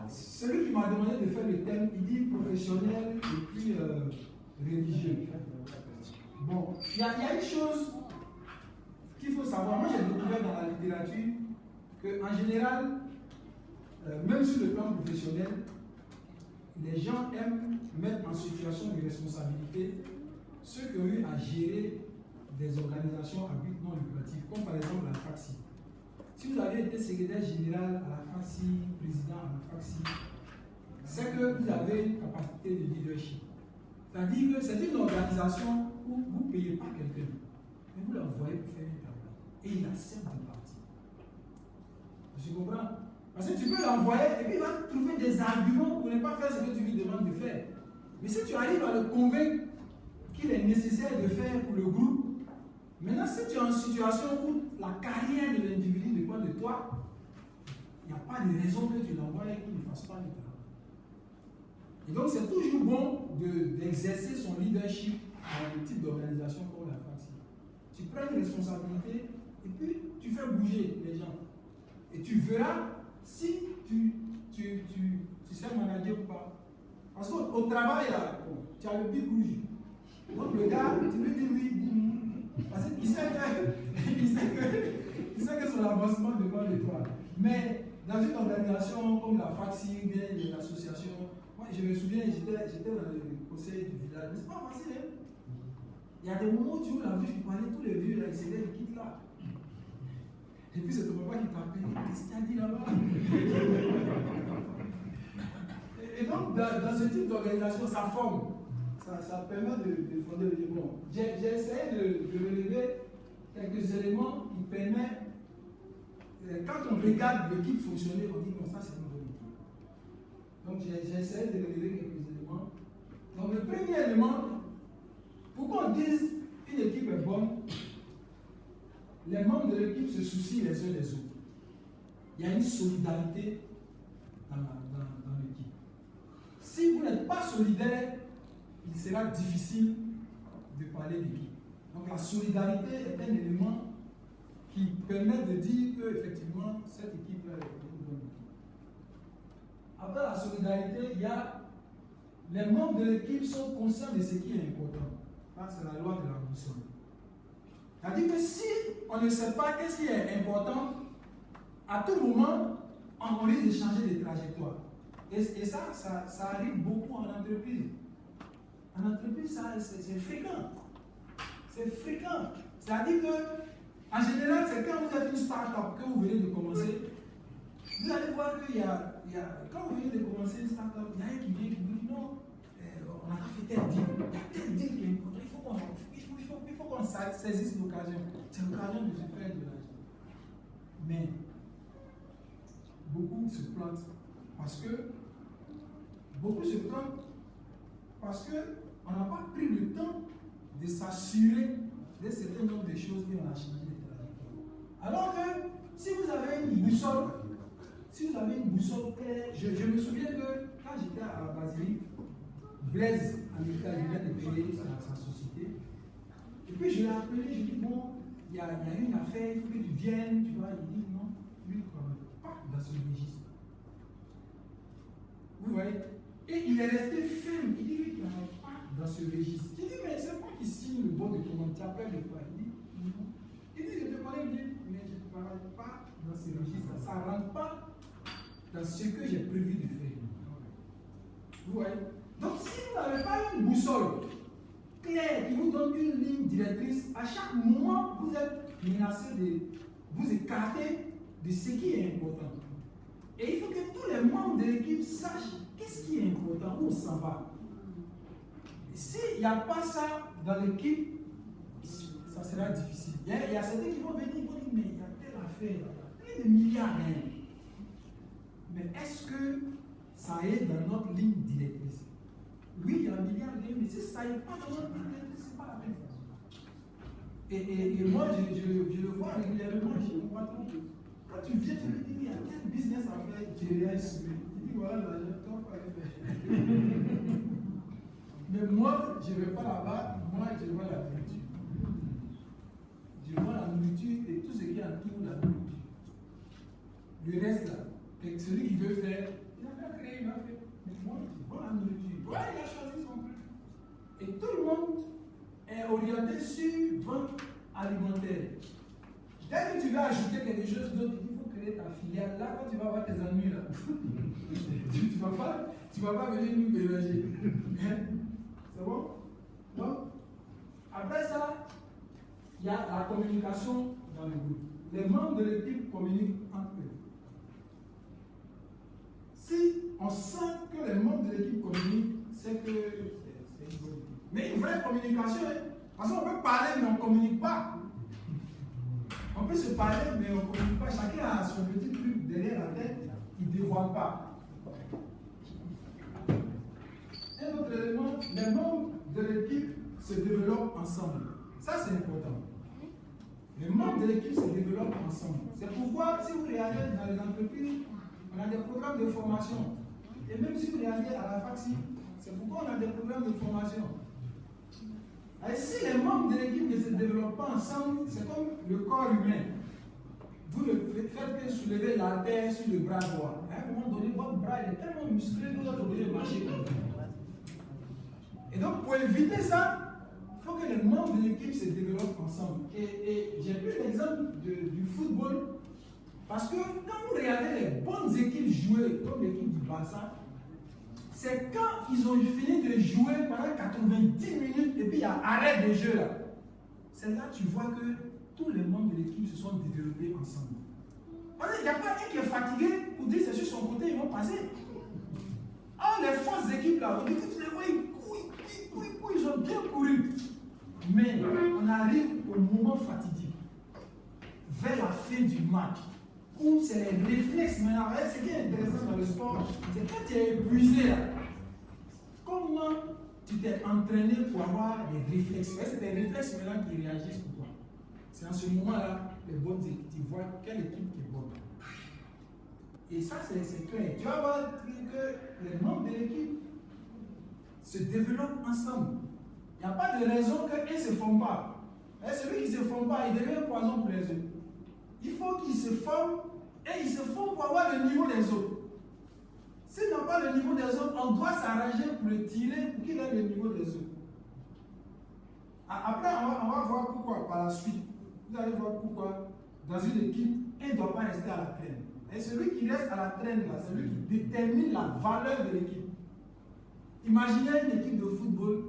celui qui m'a demandé de faire le thème, il dit professionnel et puis religieux. Bon, il y a une chose qu'il faut savoir. Moi, j'ai découvert dans la littérature qu'en général, même sur le plan professionnel, les gens aiment mettre en situation de responsabilité ceux qui ont eu à gérer des organisations à but non lucratif, comme par exemple la FACSI. Si vous avez été secrétaire général à la FACSI, président à la FACSI, c'est que vous avez une capacité de leadership. C'est-à-dire que c'est une organisation où vous ne payez pas quelqu'un, mais vous l'envoyez pour faire un travail. Et il accepte de partir. Tu comprends? Parce que tu peux l'envoyer et puis il va trouver des arguments pour ne pas faire ce que tu lui demandes de faire. Mais si tu arrives à le convaincre qu'il est nécessaire de faire pour le groupe, maintenant, si tu es en situation où la carrière de l'individu dépend de toi, il n'y a pas de raison que tu l'envoies et qu'il ne fasse pas le travail. Et donc, c'est toujours bon d'exercer son leadership dans le type d'organisation comme la FACSI. Tu prends une responsabilité et puis tu fais bouger les gens. Et tu verras si tu sais manager ou pas. Parce qu'au travail, là, tu as le pic rouge. Donc, le gars, tu lui dis oui. Parce qu'il sait que son avancement dépend de toi. Mais dans une organisation comme la FACSI, bien l'association, moi je me souviens, j'étais dans le conseil du village. Mais c'est pas facile, hein? Il y a des moments où tu ouvres la bouche, tu parlais, tous les vieux, là, ils se lèvent, ils quittent là. Et puis c'est ton papa qui t'appelle, qu'est-ce qu'il a dit là-bas? Et donc, dans ce type d'organisation, ça forme. Ça permet de fonder le bon. J'ai essayé de relever quelques éléments qui permettent, quand on regarde l'équipe fonctionner, on dit non, ça c'est une bonne équipe. Donc j'ai essayé de relever quelques éléments. Donc le premier élément, pour qu'on dise une équipe est bonne, les membres de l'équipe se soucient les uns des autres. Il y a une solidarité dans l'équipe. Si vous n'êtes pas solidaire, il sera difficile de parler d'équipe. Donc la solidarité est un élément qui permet de dire que effectivement cette équipe-là est une bonne équipe. Après la solidarité, il y a les membres de l'équipe sont conscients de ce qui est important. C'est la loi de la boussole. C'est-à-dire que si on ne sait pas qu'est-ce qui est important, à tout moment, on risque de changer de trajectoire. Et ça arrive beaucoup en entreprise. En entreprise, c'est fréquent. C'est fréquent. C'est-à-dire que, en général, c'est quand vous êtes une start-up que vous venez de commencer, vous allez voir qu'il quand vous venez de commencer une start-up, il y a un qui vient qui vous dit non, on a fait tel deal, il y a tel deal qui est important, il faut qu'on saisisse l'occasion. C'est l'occasion de se faire de l'argent. Mais beaucoup se plantent parce qu'on n'a pas pris le temps de s'assurer de certain nombre de choses et on a changé de trajectoire. Alors que si vous avez une boussole claire, je me souviens que quand j'étais à la Basilique, Blaise, en État, il vient de créer sa société. Et puis je l'ai appelé, je lui ai dit bon, il y a une affaire, il faut que tu viennes, tu vois. Il dit non, lui ne travaille pas dans ce registre. Vous voyez? Et il est resté ferme, il dit lui ne travaille pas dans ce registre. J'ai dit mais c'est moi qui signe le bon de commande, tu appelles de quoi? Il dit non. Il dit je te connais bien, mais je ne travaille pas dans ce registre, ça ne rentre pas dans ce que j'ai prévu de faire. Vous voyez? Donc si vous n'avez pas une boussole claire qui vous donne une ligne directrice, à chaque moment vous êtes menacé de vous écarter de ce qui est important. Et il faut que tous les membres de l'équipe sachent qu'est-ce qui est important, où on s'en va. S'il n'y a pas ça dans l'équipe, ça sera difficile. Il y a certains qui vont venir et vont dire mais il y a telle affaire, plein de milliards. Mais est-ce que ça est dans notre ligne directrice? Oui, il y a un milliard, mais si ça n'est pas dans notre ligne directrice, ce n'est pas la peine. Et moi, je le vois régulièrement chez mon patron. Quand tu viens, tu me dis, il y a quel business à faire, tu réalises. Tu dis, voilà, l'argent, toi, pas le faire. Mais moi, je ne vais pas là-bas, moi, je vois la nourriture. Je vois la nourriture et tout ce qui entoure la nourriture. Le reste, là, celui qui veut faire, il a pas créé, il a fait. Mais moi, je vois la nourriture. Ouais, il a choisi son truc. Et tout le monde est orienté sur vente alimentaire. Dès que tu vas ajouter quelque chose d'autre, il faut créer ta filiale. Là, quand tu vas avoir tes ennuis, là, tu vas pas venir nous mélanger. C'est bon? Donc, après ça, il y a la communication dans le groupe. Les membres de l'équipe communiquent entre eux. Si on sent que les membres de l'équipe communiquent, c'est que c'est une bonne équipe. Mais une vraie communication, hein? Parce qu'on peut parler, mais on ne communique pas. On peut se parler, mais on ne communique pas. Chacun a son petit truc derrière la tête, il ne dévoile pas. Un autre élément, les membres de l'équipe se développent ensemble. Ça, c'est important. Les membres de l'équipe se développent ensemble. C'est pourquoi, si vous regardez dans les entreprises, on a des programmes de formation. Et même si vous regardez à la fac, c'est pourquoi on a des programmes de formation. Et si les membres de l'équipe ne se développent pas ensemble, c'est comme le corps humain. Vous ne faites que soulever la terre sur le bras droit. À un moment donné, votre bras est tellement musclé que vous êtes obligé de marcher comme ça. Et donc, pour éviter ça, il faut que les membres de l'équipe se développent ensemble. Et j'ai pris l'exemple du football, parce que quand vous regardez les bonnes équipes jouer, comme l'équipe du Barça, c'est quand ils ont fini de jouer pendant 90 minutes et puis il y a arrêt de jeu là. C'est là que tu vois que tous les membres de l'équipe se sont développés ensemble. Parce qu'il n'y a pas un qui est fatigué pour dire c'est sur son côté, ils vont passer. Oh, les fausses équipes là, tu les vois, ils courent, ils ont bien couru. Mais on arrive au moment fatidique, vers la fin du match, où c'est les réflexes. Maintenant, ce qui est intéressant dans le sport, c'est quand tu es épuisé là, comment tu t'es entraîné pour avoir des réflexes. C'est des réflexes maintenant qui réagissent pour toi. C'est en ce moment-là, les bonnes équipes, tu vois quelle équipe qui est bonne. Et ça, c'est clair. Tu vas voir que les membres de l'équipe se développent ensemble. Il n'y a pas de raison qu'un ne se forme pas. Et celui qui ne se forme pas, il devient un poison pour les autres. Il faut qu'il se forme et il se forme pour avoir le niveau des autres. S'il n'a pas le niveau des autres, on doit s'arranger pour le tirer pour qu'il ait le niveau des autres. Après, on va voir pourquoi par la suite. Vous allez voir pourquoi dans une équipe, elle ne doit pas rester à la traîne. Et celui qui reste à la traîne, c'est celui qui détermine la valeur de l'équipe. Imaginez une équipe de football,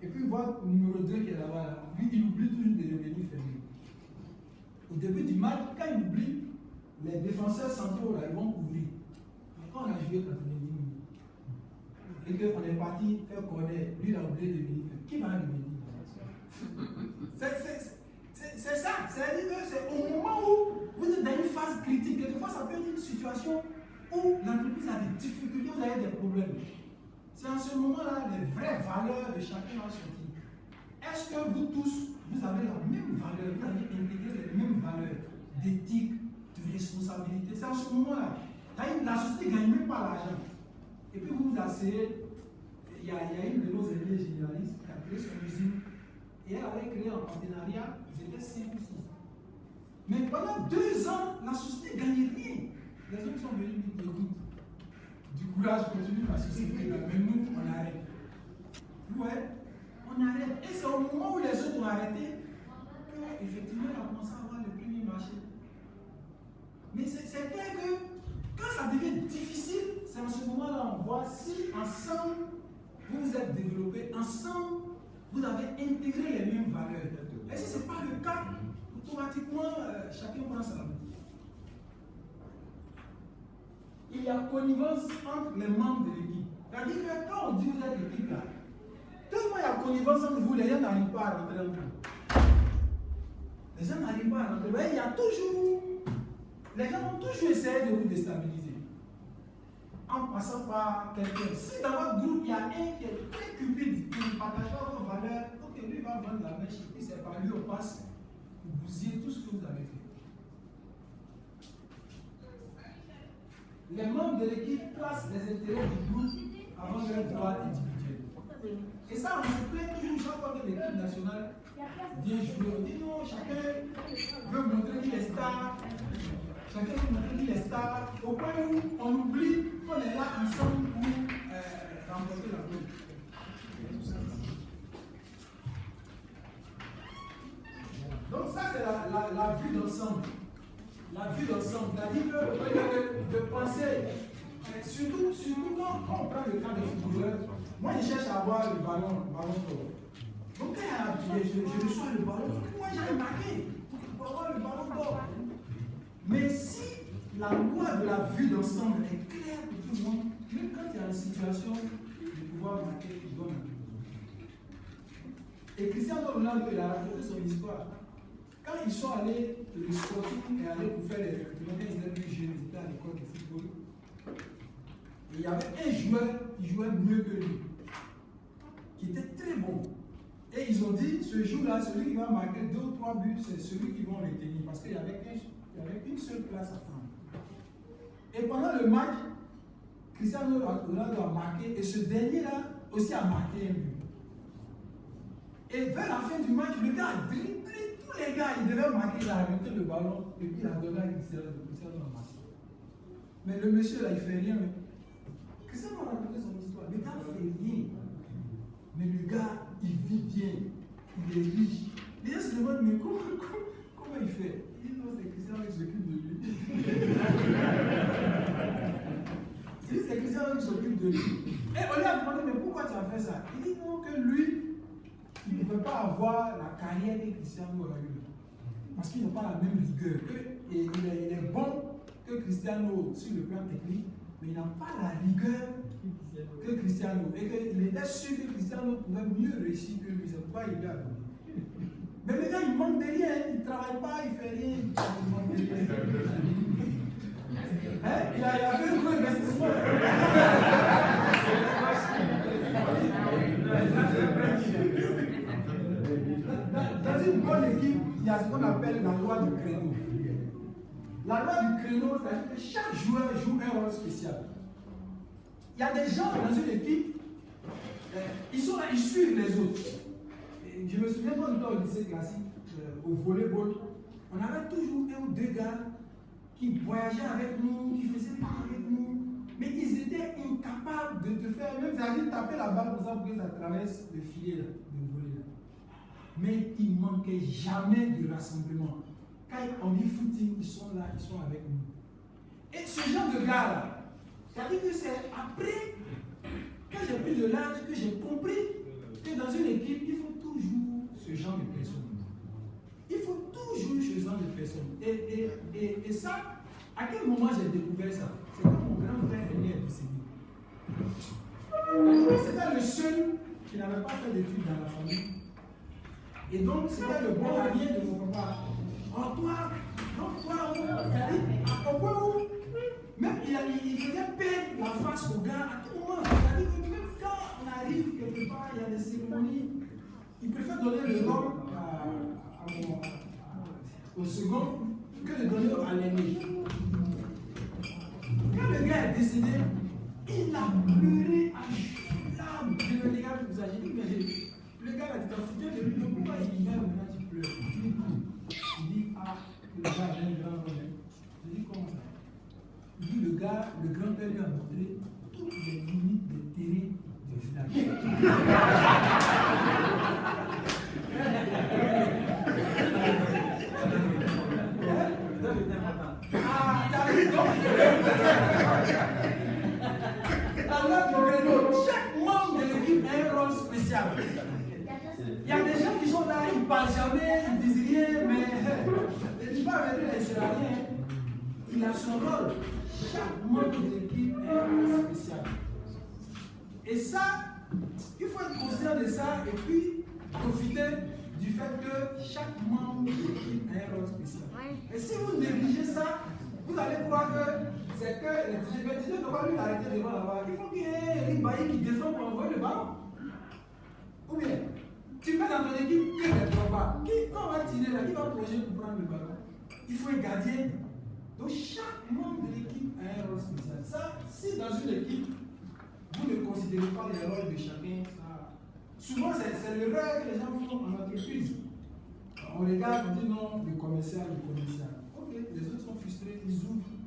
et puis votre numéro 2 qui est là-bas, là. Lui, il oublie toujours de revenir fermer. Au début du match, quand il oublie, les défenseurs centraux, là, ils vont couvrir. Quand on a joué 90 minutes, et qu'on est parti faire corner, lui, il a oublié de venir faire. Qui va revenir? C'est ça. C'est-à-dire que c'est au moment où vous êtes dans une phase critique. Quelquefois, ça peut être une situation où l'entreprise a des difficultés, vous avez des problèmes. C'est en ce moment-là les vraies valeurs de chacun va sortir. Est-ce que vous tous, vous avez la même valeur, vous avez intégré les mêmes valeurs d'éthique, de responsabilité? C'est en ce moment-là. La société ne gagne même pas l'argent. Et puis vous vous asseyez, il y a une de nos aînés généralistes qui a créé son usine. Et elle avait créé un partenariat, ils étaient 5 ou 6. Mais pendant 2 ans, la société ne gagnait rien. Les hommes sont venus nous dire, écoute, du courage, continue la société, mais nous, on arrête. Ouais, on arrête. Et c'est au moment où les autres ont arrêté qu'effectivement, on a commencé à avoir le premier marché. Mais c'est clair que quand ça devient difficile, c'est en ce moment-là on voit si ensemble, vous vous êtes développés, ensemble, vous avez intégré les mêmes valeurs. Et si ce n'est pas le cas, automatiquement, chacun prend sa route. Il y a connivence entre les membres de l'équipe. C'est-à-dire que quand on dit vous êtes l'équipe là, tellement il y a connivence entre vous, les gens n'arrivent pas à rentrer en vous. Les gens n'arrivent pas à rentrer. Mais il y a toujours, les gens vont toujours essayer de vous déstabiliser. En passant par quelqu'un. Si dans votre groupe, il y a un qui est très cupide, qui ne partage pas vos valeurs, ok, lui va vendre la mèche, et puis c'est par lui on passe pour bousiller tout ce que vous avez fait. Les membres de l'équipe placent les intérêts du groupe avant leur droit individuel. Et ça, on se plaint toujours chaque fois que l'équipe nationale vient jouer. On dit non, chacun veut montrer qu'il est star. Chacun veut montrer qu'il est star. Au point où on oublie qu'on est là ensemble pour remporter la coupe. Donc ça, c'est la vue d'ensemble. La vue d'ensemble, c'est-à-dire que de penser, surtout quand on prend le cas des footballeurs, moi je cherche à avoir le ballon d'or. Donc quand je reçois le ballon, moi j'ai marqué pour avoir le ballon d'or. Mais si la loi de la vue d'ensemble est claire pour tout le monde, même quand il y a une situation de pouvoir marquer, il doit marquer. Et Cristiano Ronaldo, il a raconté son histoire. Quand ils sont allés, le sporting est allé pour faire les recrutements, ils étaient plus jeunes, ils étaient à l'école de football. Et il y avait un joueur qui jouait mieux que lui, qui était très bon. Et ils ont dit, ce jour-là, celui qui va marquer 2 ou 3 buts, c'est celui qui vont retenir, parce qu'il y avait une seule place à prendre. Et pendant le match, Cristiano Ronaldo a marqué, et ce dernier-là aussi a marqué un but. Et vers la fin du match, le gars a dribblé. Tous les gars, ils devaient marquer, il a arrêté le ballon et puis il a donné à Cristiano Ronaldo. Mais le monsieur là, il fait rien. Cristiano a raconté son histoire. Le gars fait rien. Mais le gars, il vit bien. Il est riche. Les gens se demandent, mais comment il fait? Il dit non, c'est Cristiano qui s'occupe de lui. C'est Cristiano qui s'occupe de lui. Et on lui a demandé, mais pourquoi tu as fait ça? Il dit non, que lui, il ne peut pas avoir la carrière que Cristiano a eu. Parce qu'ils n'ont pas la même rigueur. Il est bon que Cristiano sur le plan technique, mais il n'a pas la rigueur que Cristiano. Et qu'il était sûr que Cristiano pouvait mieux réussir que lui. C'est pourquoi il lui a donné. Mais le gars, il manque de rien. Il ne travaille pas, il ne fait rien. Il manque de rien. Hein? Il a fait un gros investissement. il y a ce qu'on appelle la loi du créneau. La loi du créneau, c'est-à-dire que chaque joueur joue un rôle spécial. Il y a des gens dans une équipe, ils sont là, ils suivent les autres. Et je me souviens quand on était au lycée classique, au volleyball, on avait toujours un ou deux gars qui voyageaient avec nous, qui faisaient part avec nous, mais ils étaient incapables de te faire, même c'est-à-dire taper la balle pour ça pour que ça traverse le filet là, de volley là. Mais ils ne manquaient jamais de rassemblement. Quand on dit footing, ils sont là, ils sont avec nous. Et ce genre de gars-là, c'est-à-dire que c'est après, quand j'ai pris de l'âge, que j'ai compris que dans une équipe, il faut toujours ce genre de personnes. Il faut toujours ce genre de personnes. Et ça, à quel moment j'ai découvert ça? C'est quand mon grand frère aîné est décédé. C'était le seul qui n'avait pas fait d'études dans la famille. Et donc, c'était le bon allié de mon papa. Oh, toi, c'est-à-dire, au point où, même il faisait perdre la face au gars à tout moment. C'est-à-dire que même quand on arrive quelque part, il y a des cérémonies, il préfère donner le nom au second que de donner à l'aîné. Quand le gars est décédé, il a pleuré à flamme. Je me regarde comme ça, j'ai dit, mais le gars a dit, de lui, pourquoi il vient maintenant tu pleures? Il dit, ah, que le gars a un grand rôle. Je dis, comment ça? Il dit, le grand-père lui a montré toutes les limites des terrains du village. Chaque membre de l'équipe a un rôle spécial. Il y a des gens qui sont là, ils ne parlent jamais, ils ne disent rien, mais il ne dit pas venir, il ne sert à rien. Il a son rôle. Chaque membre de l'équipe a un rôle spécial. Et ça, il faut être conscient de ça et puis profiter du fait que chaque membre de l'équipe a un rôle spécial. Et si vous négligez ça, vous allez croire que c'est que les ne doivent pas lui arrêter devant la barre. Il faut qu'il y ait Eric Bailly qui descend pour envoyer le ballon. Ou bien, tu mets dans ton équipe que des droits. Quand on va tirer là, qui va plonger pour prendre le ballon? Il faut un gardien. Donc chaque membre de l'équipe a un rôle spécial. Ça, si dans une équipe, vous ne considérez pas les rôles de chacun, ça... souvent c'est l'erreur que les gens font en entreprise. On regarde, on dit non, le commercial. Ok, les autres sont frustrés, ils ouvrent.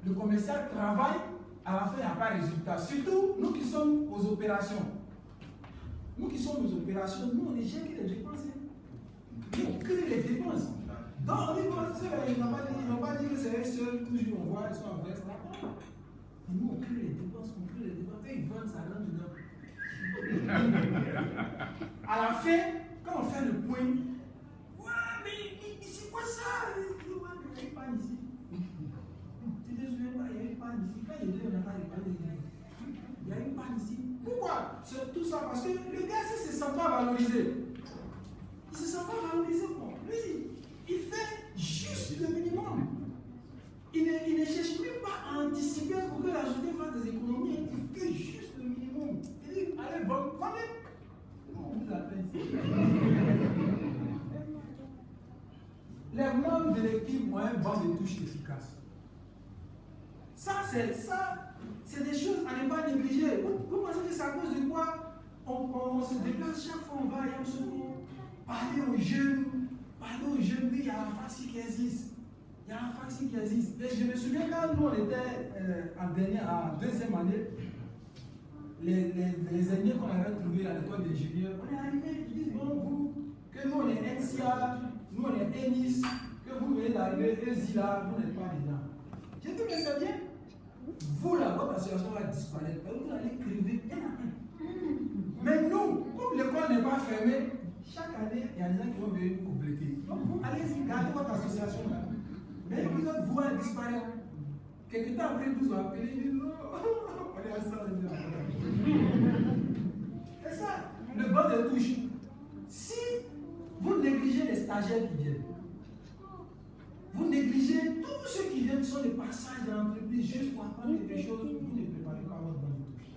Le commercial travaille, à la fin, il n'y a pas de résultat. Surtout, nous qui sommes aux opérations. Nous qui sommes aux opérations, nous, on est gérés les dépenses. Nous, on crée les dépenses. Donc, on dit, ils n'ont pas dit que c'est eux seuls, toujours on voit, ils sont en veste. Nous, on crée les dépenses, et ils vendent, ça rentre dedans. À la fin, quand on fait le point, ouais, mais c'est quoi ça? Il n'y a pas ici. Tu te souviens pas, il y a une panne ici. Quand il est on n'a pas de panne, il y a une panne ici. Pourquoi? C'est tout ça parce que le gars, il ne se sent pas valorisé. Il ne se sent pas valorisé. Bon. Lui, il fait juste le minimum. Il ne cherche même pas à anticiper pour que la journée fasse des économies. Il fait juste le minimum. Il dit, allez, vendez. Non, on vous appelle ici. Les membres de l'équipe ont un banc de touche efficace. Ça, c'est des choses à ne pas négliger. Vous pensez que c'est à cause de quoi on se déplace chaque fois, on va à Yamsoufou, parler aux jeunes, oui, il y a la faxi qui existe. Et je me souviens quand nous, on était en deuxième année, les aînés qu'on avait trouvés à l'école d'ingénieurs, on est arrivés, ils disent, bon, vous, que nous on est NCA, nous on est ENIS, que vous venez d'arriver, EZILA, vous n'êtes pas dedans. J'ai dit, mais c'est bien. Vous, là, votre association va disparaître. Vous allez crever un à un. Mais nous, comme l'école n'est pas fermée, chaque année, il y a des gens qui vont venir vous compléter. Donc, vous allez garder votre association là. Mais vous autres, vous allez disparaître. Quelque temps après, vous vous appelez, ils disent non, on est ensemble. C'est ça, le banc de touche. Si vous négligez les stagiaires qui viennent, vous négligez tous ceux qui viennent sur les passages de l'entreprise juste pour apprendre quelque chose, vous ne préparez pas votre banc de touche.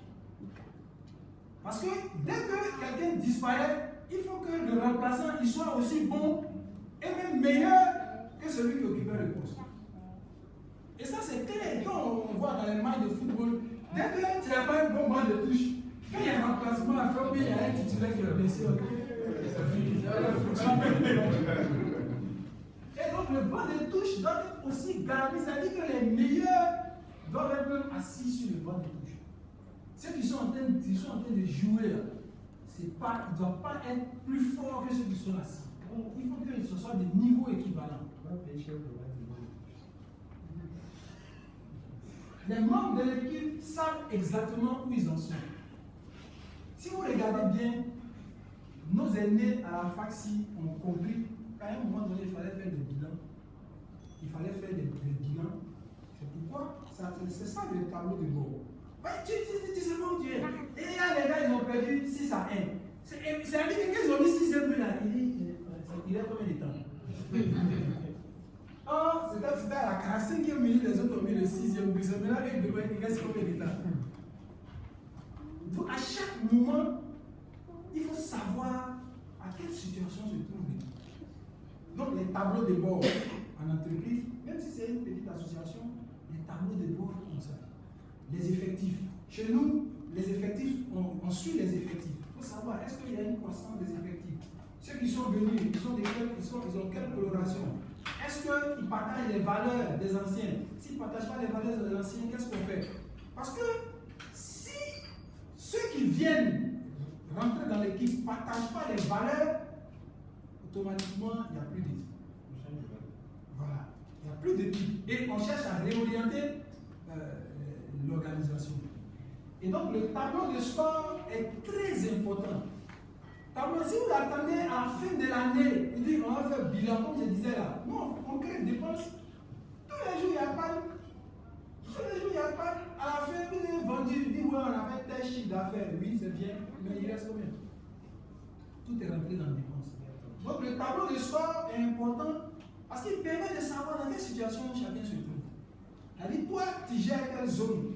Parce que dès que quelqu'un disparaît, il faut que le remplaçant il soit aussi bon et même meilleur que celui qui occupait le poste. Et ça, c'est clair. Quand on voit dans les matchs de football, dès que tu n'as pas un bon match de touche, quand il y a un remplacement à faire, il y a un titulaire qui est blessé. Et donc, le banc de touche doit être aussi garni. Ça dit que les meilleurs doivent être même assis sur le banc de touche. Ceux qui sont en train de jouer, là, ils ne doivent pas être plus forts que ceux qui sont assis. Il faut que ce soit des niveaux équivalents. Les membres de l'équipe savent exactement où ils en sont. Si vous regardez bien, nos aînés à la fac-ci ont compris qu'à un moment donné, il fallait faire des bilans. Il fallait faire des bilans. C'est pourquoi c'est ça le tableau de bord. Tu sais comment tu es. Et là, les gars, ils ont perdu 6 à 1. C'est à dire qu'ils ont mis 6e but là. Il est combien de temps? Oh, c'était à la 45e minute, les autres ont mis le 6e but. Mais là, il reste combien de temps? Donc, à chaque moment, il faut savoir à quelle situation se trouve l'équipe. Donc, les tableaux de bord en entreprise, même si c'est une petite association, les tableaux de bord comme ça. Les effectifs. Chez nous, les effectifs, on suit les effectifs. Il faut savoir, est-ce qu'il y a une croissance des effectifs? Ceux qui sont venus, ils ont quelle coloration? Est-ce qu'ils partagent les valeurs des anciens? S'ils ne partagent pas les valeurs des anciens, qu'est-ce qu'on fait? Parce que si ceux qui viennent rentrer dans l'équipe ne partagent pas les valeurs, automatiquement, il n'y a plus d'équipe. Voilà. Il n'y a plus d'équipe. Et on cherche à réorienter l'organisation. Et donc, le tableau de sport est très important. Si vous attendez à la fin de l'année, vous dites on va faire bilan, comme je disais là. Non, on crée des dépenses. Tous les jours, il n'y a pas. Tous les jours, il n'y a pas. À la fin, vous avez vendu, vous dites ouais, on a fait tel chiffre d'affaires. Oui, c'est bien, mais il reste combien? Tout est rentré dans les dépenses. Donc, le tableau de sport est important parce qu'il permet de savoir dans quelle situation chacun se trouve. C'est-à-dire, toi, tu gères quelle zone?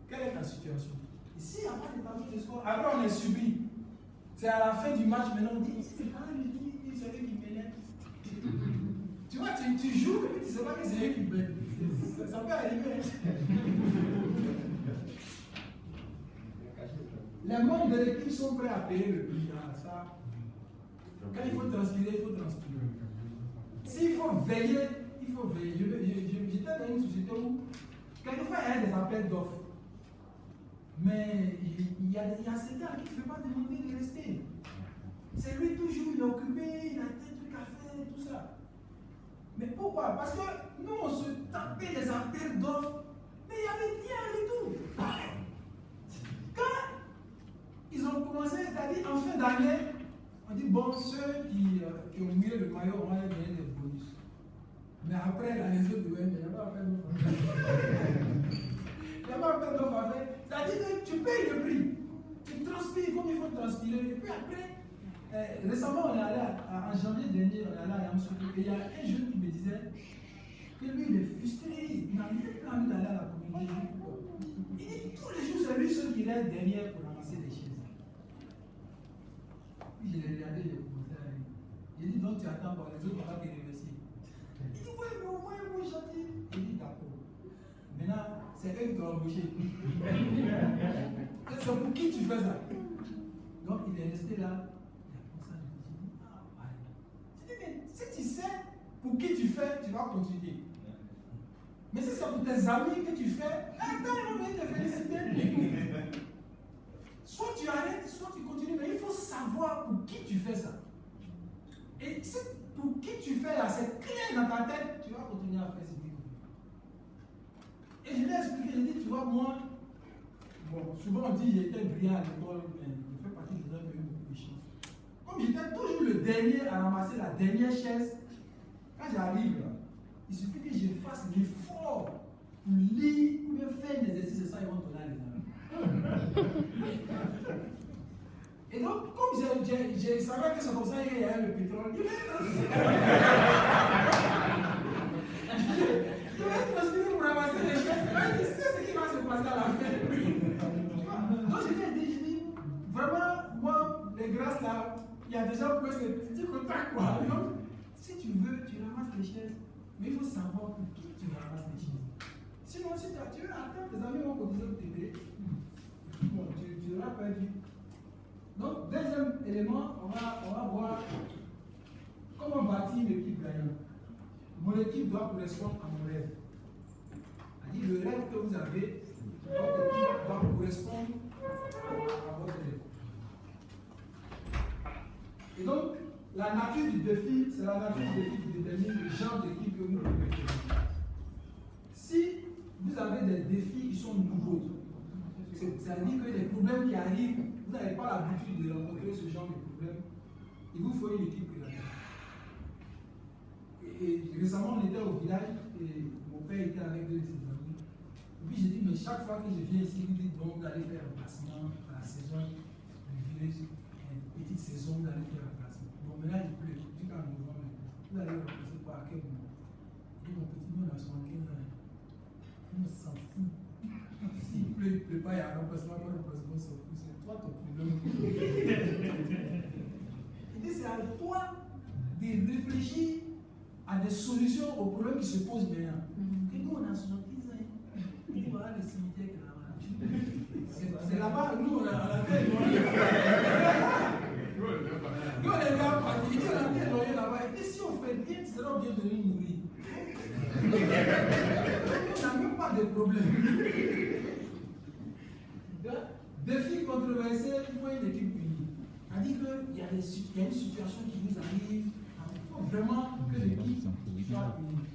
Quelle est ta situation? Ici, il n'y a pas de tableau de sport. Après, on est subi. C'est à la fin du match, maintenant, on dit, c'est lui qui m'énerve. Tu vois, tu joues, et puis tu ne sais pas que c'est lui qui m'énerve. Ça peut arriver. Les membres de l'équipe sont prêts à payer le prix. Ça. Quand il faut transpirer, il faut transpirer. S'il faut veiller, il faut veiller. J'étais dans une société où, quelquefois, il y a des appels d'offres. Mais il y a certains qui ne peuvent pas demander de rester. C'est lui toujours, il est occupé, il a des trucs à faire, tout ça. Mais pourquoi? Parce que nous, on se tapait les appels d'offres, mais il n'y avait rien du tout. Quand ils ont commencé, c'est-à-dire en fin d'année, on dit bon, ceux qui ont mis le maillot, on va leur donner des bonus. Mais après, les autres, il n'y a pas appel d'offres. Il n'y a pas appel d'offres à faire. C'est-à-dire que tu payes le prix. Tu transpires comme il faut transpirer. Et puis après, récemment, on est allé en janvier dernier, on est allé à Yamoussoukro. Et il y a un jeune qui me disait que lui, il est frustré. Il n'a même pas envie d'aller à la communauté. Il dit tous les jours, c'est lui seul qui reste derrière pour ramasser des chaises. Puis je l'ai regardé, j'ai commencé à rire. J'ai dit donc tu attends pour les autres, on va te remercier. Il dit ouais, mais au moins, moi, gentil. Il dit d'accord. Maintenant, c'est eux qui t'ont embauché. C'est pour qui tu fais ça? Donc il est resté là. Il a pensé à lui. Il dit ah ouais. Je dis mais si tu sais pour qui tu fais, tu vas continuer. Mais si c'est pour tes amis que tu fais, attends, ils vont venir te féliciter. Soit tu arrêtes, soit tu continues, mais il faut savoir pour qui tu fais ça. Et si pour qui tu fais là, c'est clair dans ta tête, tu vas continuer à faire ce que tu fais. Et je lui ai expliqué, je lui ai dit, tu vois, moi, bon, souvent on dit j'étais brillant à l'école, mais je fais partie des gens qui ont eu beaucoup de chance. Comme j'étais toujours le dernier à ramasser la dernière chaise, quand j'arrive là, il suffit que je fasse l'effort pour lire ou bien faire un exercice, et ça, ils vont te donner les amis. Et donc, comme je savais que c'est comme ça qu'il y avait le pétrole, je vais transpirer pour ramasser les chaises. Tu sais ce qui va se passer à la fin. Donc, je dit, vraiment, moi, les grâces là, il y a déjà pour ce petit contact, quoi. Donc, Si tu veux, tu ramasses les chaises, mais il faut savoir pour qui tu ramasses les chaises. Sinon, si tu veux attendre, tes amis vont cotiser pour t'aider. Bon, tu l'auras perdu. Donc, deuxième élément, on va voir comment bâtir une équipe gagnante. Mon équipe doit correspondre à mon rêve. C'est-à-dire le rêve que vous avez, votre équipe doit correspondre à votre rêve. Et donc, la nature du défi, c'est la nature du défi qui détermine le genre d'équipe que vous devez faire. Si vous avez des défis qui sont nouveaux, c'est-à-dire que les problèmes qui arrivent, vous n'avez pas l'habitude de rencontrer ce genre de problèmes, il vous faut une équipe qui l'attend. Et récemment, on était au village et mon père était avec deux de ses amis. Et puis j'ai dit, mais chaque fois que je viens ici, vous dites donc d'aller faire un placement à la saison du village, une petite saison d'aller faire un placement. Bon, maintenant il pleut, jusqu'à novembre, vous allez remplacer par quel moment? Et mon petit monde a 75 ans. On s'en fout. S'il pleut, il ne pleut pas, il y a un remplacement, pas un remplacement, on s'en fout. C'est toi ton problème. Il dit, c'est à toi de réfléchir à des solutions aux problèmes qui se posent maintenant. Et nous, on a 70 ans. Et voilà le cimetière qui est là-bas. C'est là-bas, nous, on a la tête. Nous, on est là, il dit, on a la tête loyer là-bas. Et si on fait bien, tu seras bien devenu nourrir. On n'a même pas de problème. Défi controversé, il faut une équipe unie. C'est-à-dire qu'il y a une situation qui vous arrive. Il faut vraiment que l'équipe soit unie.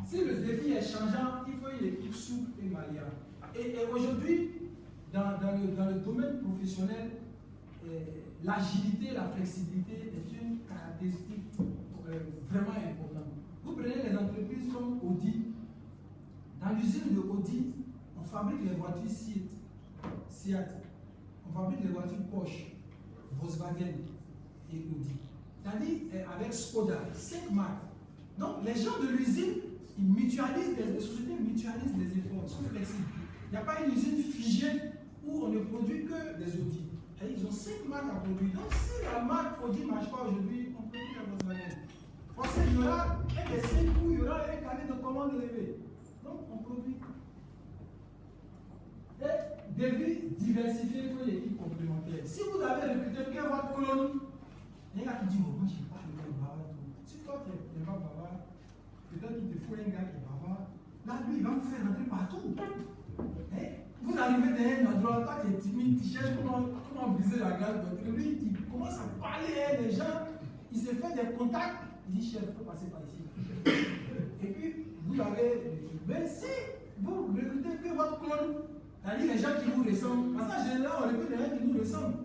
Si le défi est changeant, il faut une équipe souple et malléable. Et aujourd'hui, dans le domaine professionnel, l'agilité, la flexibilité est une caractéristique vraiment importante. Vous prenez les entreprises comme Audi. Dans l'usine de Audi, on fabrique les voitures Seat. On fabrique les voitures Porsche, Volkswagen et Audi. C'est-à-dire avec Skoda, 5 marques. Donc les gens de l'usine, ils mutualisent, les sociétés mutualisent les efforts, ils sont flexibles. Il n'y a pas une usine figée où on ne produit que des Audi. Ils ont 5 marques à produire. Donc si la marque Audi ne marche pas aujourd'hui, on produit la Volkswagen. Forcément, il y aura un des 5 où il y aura un carnet de commandes élevé. Donc on produit. Et défi diversifier, il faut une équipe complémentaire. Si vous avez recruté que votre clone, il y a un gars qui dit, oh, moi je n'ai pas le gars bavard. Si toi tu n'es pas bavard, peut-être qu'il te faut un gars qui est bavard. Là, lui, il va vous faire rentrer partout. Vous arrivez derrière un endroit, toi tu es timide, tu cherches comment briser la glace. Lui, il commence à parler à les gens, il se fait des contacts, il dit, chef, il faut passer par ici. Et puis, vous avez. Mais si vous recrutez que votre clone, c'est-à-dire les gens qui vous ressemblent, parce qu'en général, on recrute des gens qui nous ressemblent.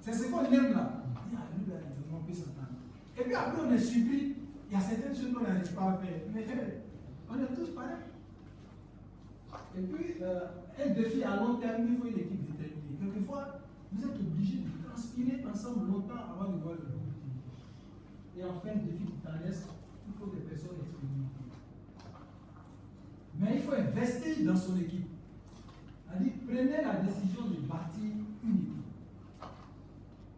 C'est ce qu'on aime là. On dit, ah, lui, là, on peut s'entendre. Et puis après, on est surpris, il y a certaines choses qu'on n'arrive pas à faire. Mais on est tous pareils. Et puis, un défi à long terme, il faut une équipe déterminée. Quelquefois, vous êtes obligé de transpirer ensemble longtemps avant de voir le bon but. Et enfin, le défi titanesque, il faut des personnes expérimentées. Mais il faut investir dans son équipe. C'est-à-dire, prenez la décision de bâtir une équipe.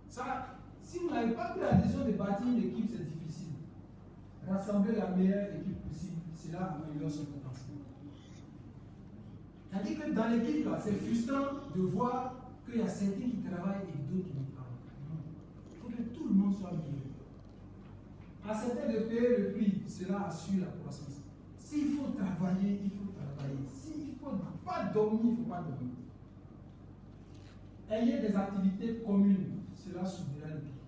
Ça, si vous n'avez pas pris la décision de bâtir une équipe, c'est difficile. Rassembler la meilleure équipe possible, c'est là améliore son potentiel. C'est-à-dire que dans l'équipe, c'est frustrant de voir qu'il y a certains qui travaillent et d'autres qui ne travaillent pas. Il faut que tout le monde soit bien. Accepter de payer le prix, cela assure la croissance. S'il faut travailler, il faut travailler. S'il ne faut pas dormir, il ne faut pas dormir. Ayez des activités communes, cela soudira l'équipe.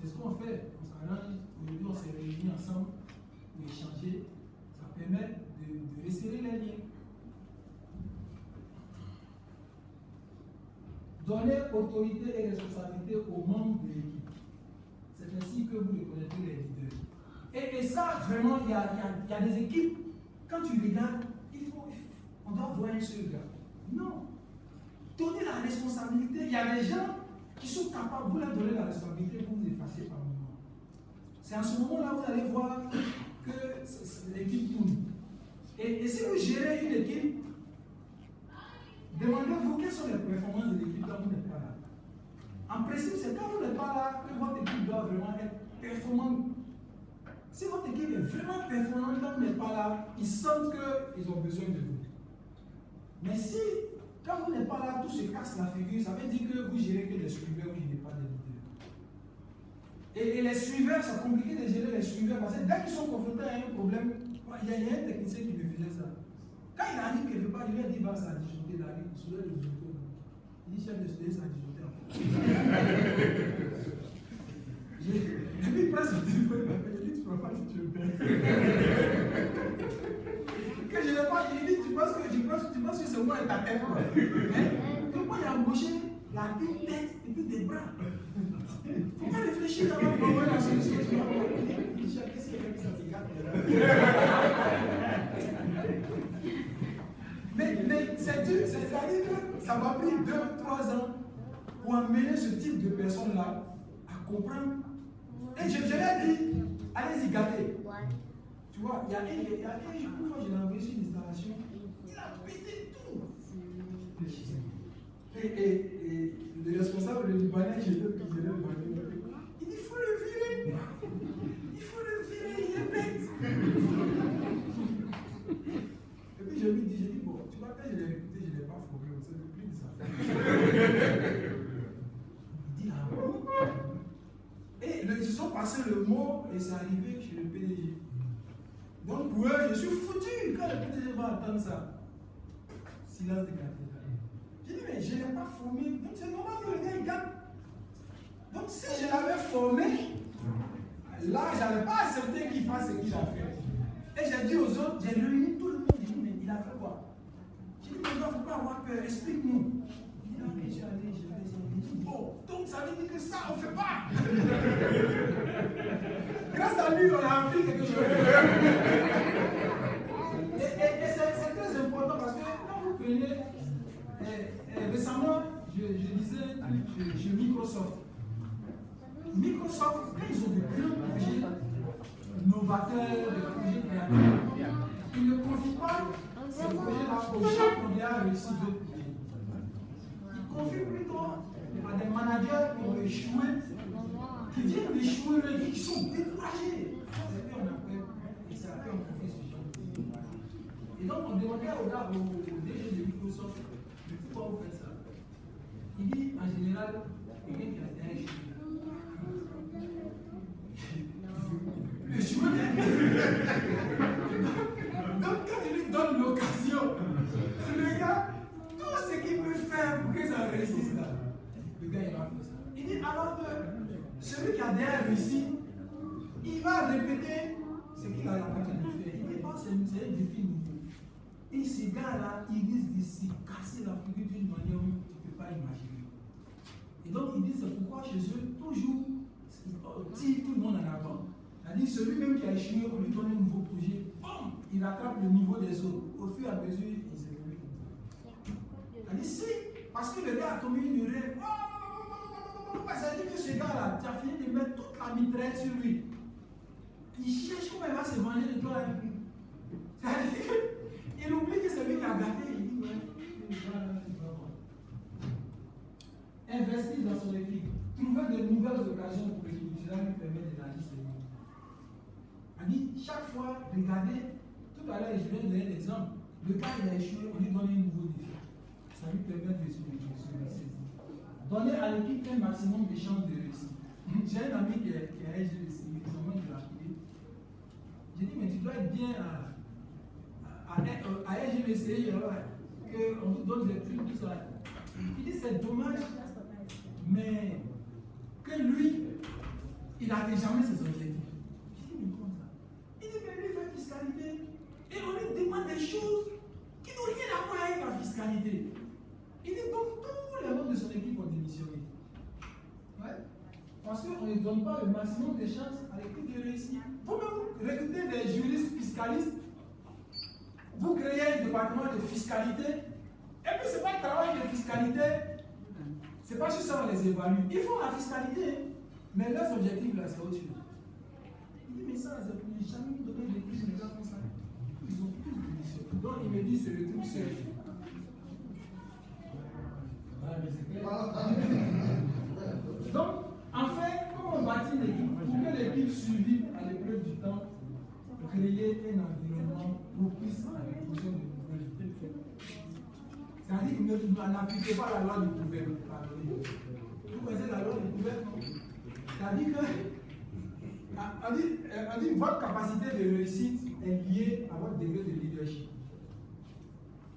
C'est ce qu'on fait. On s'arrange, aujourd'hui on s'est réunis ensemble pour échanger. Ça permet de resserrer les liens. Donner autorité et responsabilité aux membres de l'équipe. C'est ainsi que vous reconnaîtrez les leaders. Et ça, vraiment, il y a des équipes, quand tu regardes, on doit voir un seul gars. Non. Donnez la responsabilité. Il y a des gens qui sont capables, vous leur donnez la responsabilité pour vous effacer par moment. C'est en ce moment-là que vous allez voir que l'équipe tourne. Et si vous gérez une équipe, demandez-vous quelles sont les performances de l'équipe quand vous n'êtes pas là. En principe, c'est quand vous n'êtes pas là que votre équipe doit vraiment être performante. vraiment performant, quand vous n'êtes pas là, ils sentent qu'ils ont besoin de vous. Mais si, quand vous n'êtes pas là, tout se casse la figure, ça veut dire que vous gérez que des suiveurs, vous ne gérez pas des leaders. Et les suiveurs, c'est compliqué de gérer les suiveurs parce que dès qu'ils sont confrontés à un problème, il y a un technicien qui me faisait ça. Quand il arrive quelque part, il lui a dit va ça disjoncter la vie, il dit chef de student, ça disjoncter encore. Et puis presque au téléphone, il m'appelle, il dit tu ne vas pas si tu veux perdre. Que je n'ai pas, il dit tu penses que c'est moi et ta tête quoi. Que moi il a embauché une tête et puis des bras. Faut pas réfléchir avant de trouver la solution. Tu vas voir. Qu'est-ce qu'il fait que ça se gâte? Mais c'est-à-dire que ça m'a pris 2-3 ans pour amener ce type de personne-là à comprendre. Et je lui ai dit, allez-y, gâtez. Tu vois, il y a une fois, je l'ai envoyé sur une installation, il a pété tout. Et le responsable, le Libanais, qui était le il dit, il faut le virer. Il faut le virer, il est bête. Et puis je lui dis, bon, tu vois, quand je l'ai écouté, je ne l'ai pas formé, on sait plus de ça. Il dit, ah bon? Et ils se sont passés le mot et c'est arrivé chez le PDG. Donc pour eux, je suis foutu quand le PDG va entendre ça. Silence de cathédrale. J'ai dit, mais je ne l'ai pas formé, donc c'est normal que le gars il gagne. Donc si je l'avais formé, là, je n'avais pas accepté qu'il fasse ce qu'il a fait. Et j'ai dit aux autres, j'ai réuni tout le monde, j'ai dit, mais il a fait quoi? J'ai dit, mais il ne faut pas avoir peur, explique-nous. Il dit, ok, je suis allé, je vais essayer. Il dit, oh, donc ça veut dire que ça, on ne fait pas. Grâce à lui, on a appris quelque chose. Et c'est très important parce que quand vous prenez, récemment, je disais chez Microsoft. Microsoft, quand ils ont des grands projets novateurs, des projets créatifs, ils ne confient pas ces projets-là aux gens qui ont déjà réussi d'autres projets. Ils confient plutôt à des managers qui ont échoué, qui viennent d'échouer, mais qui sont découragés. C'est après on appelle, et c'est après on confie ce genre. Et donc on demandait au DG de Microsoft, pourquoi vous faites ça? Il dit en général, quelqu'un qui a été échoué. Donc quand tu lui donnes l'occasion, le gars, tout ce qu'il peut faire pour que ça réussisse là, le gars il va faire ça. Il dit alors que celui qui a déjà réussi, il va répéter ce qu'il a l'habitude de faire. Il dit pas c'est un défi nouveau. Et ces gars-là, ils risquent de se casser la figure d'une manière où tu ne peux pas imaginer. Et donc il dit c'est pourquoi chez eux, toujours, ils tirent tout le monde en avant. C'est-à-dire celui-même qui a échoué, on lui donne un nouveau projet, boum, il rattrape le niveau des autres. Au fur et à mesure, il s'évolue comme ça. C'est-à-dire si, parce que le gars a commis une erreur, ça veut dire que ce gars-là, tu as fini de mettre toute la mitraille sur lui. Il cherche comment il va se venger de toi. C'est-à-dire qu'il oublie que c'est lui qui a gâté. Il dit, investir dans son équipe, trouver de nouvelles occasions pour l'équipe, cela lui permet de l'agir. On dit, chaque fois, regardez, tout à l'heure, je viens de donner un exemple. Le gars, il a échoué, on lui donne un nouveau défi. Ça lui permet de se réussir. Donnez à l'équipe un maximum de chances de réussir. J'ai un ami qui a réussi, ils ont même de la trouver. J'ai dit, mais tu dois être bien à LGBCI, qu'on vous donne des trucs, tout ça. Il dit, c'est dommage, mais que lui, il n'atteint jamais ses objectifs. Fiscalité, et on lui demande des choses qui n'ont rien à voir avec la fiscalité. Il dit donc tous les membres de son équipe ont démissionné. Ouais. Parce qu'on ne donne pas le maximum de chances à l'équipe de réussir. Vous-même recrutez des juristes fiscalistes, vous créez un département de fiscalité, et puis ce n'est pas le travail de fiscalité, ce n'est pas juste ça on les évalue. Ils font la fiscalité, mais leurs objectifs là c'est autre chose. Il dit mais ça, c'est pour les jamais donner des prix, les gars font ça. Ils ont tous démissionné. Donc il me dit c'est le truc seul. Donc, en fait, comment on bâtit l'équipe pour que l'équipe survive à l'épreuve du temps, créer un environnement propice à l'exécution de nouvelles idées. C'est-à-dire que vous n'appliquez pas la loi du couvert. Vous connaissez la loi du couvert, non? C'est-à-dire que on dit votre capacité de réussite est liée à votre degré de leadership.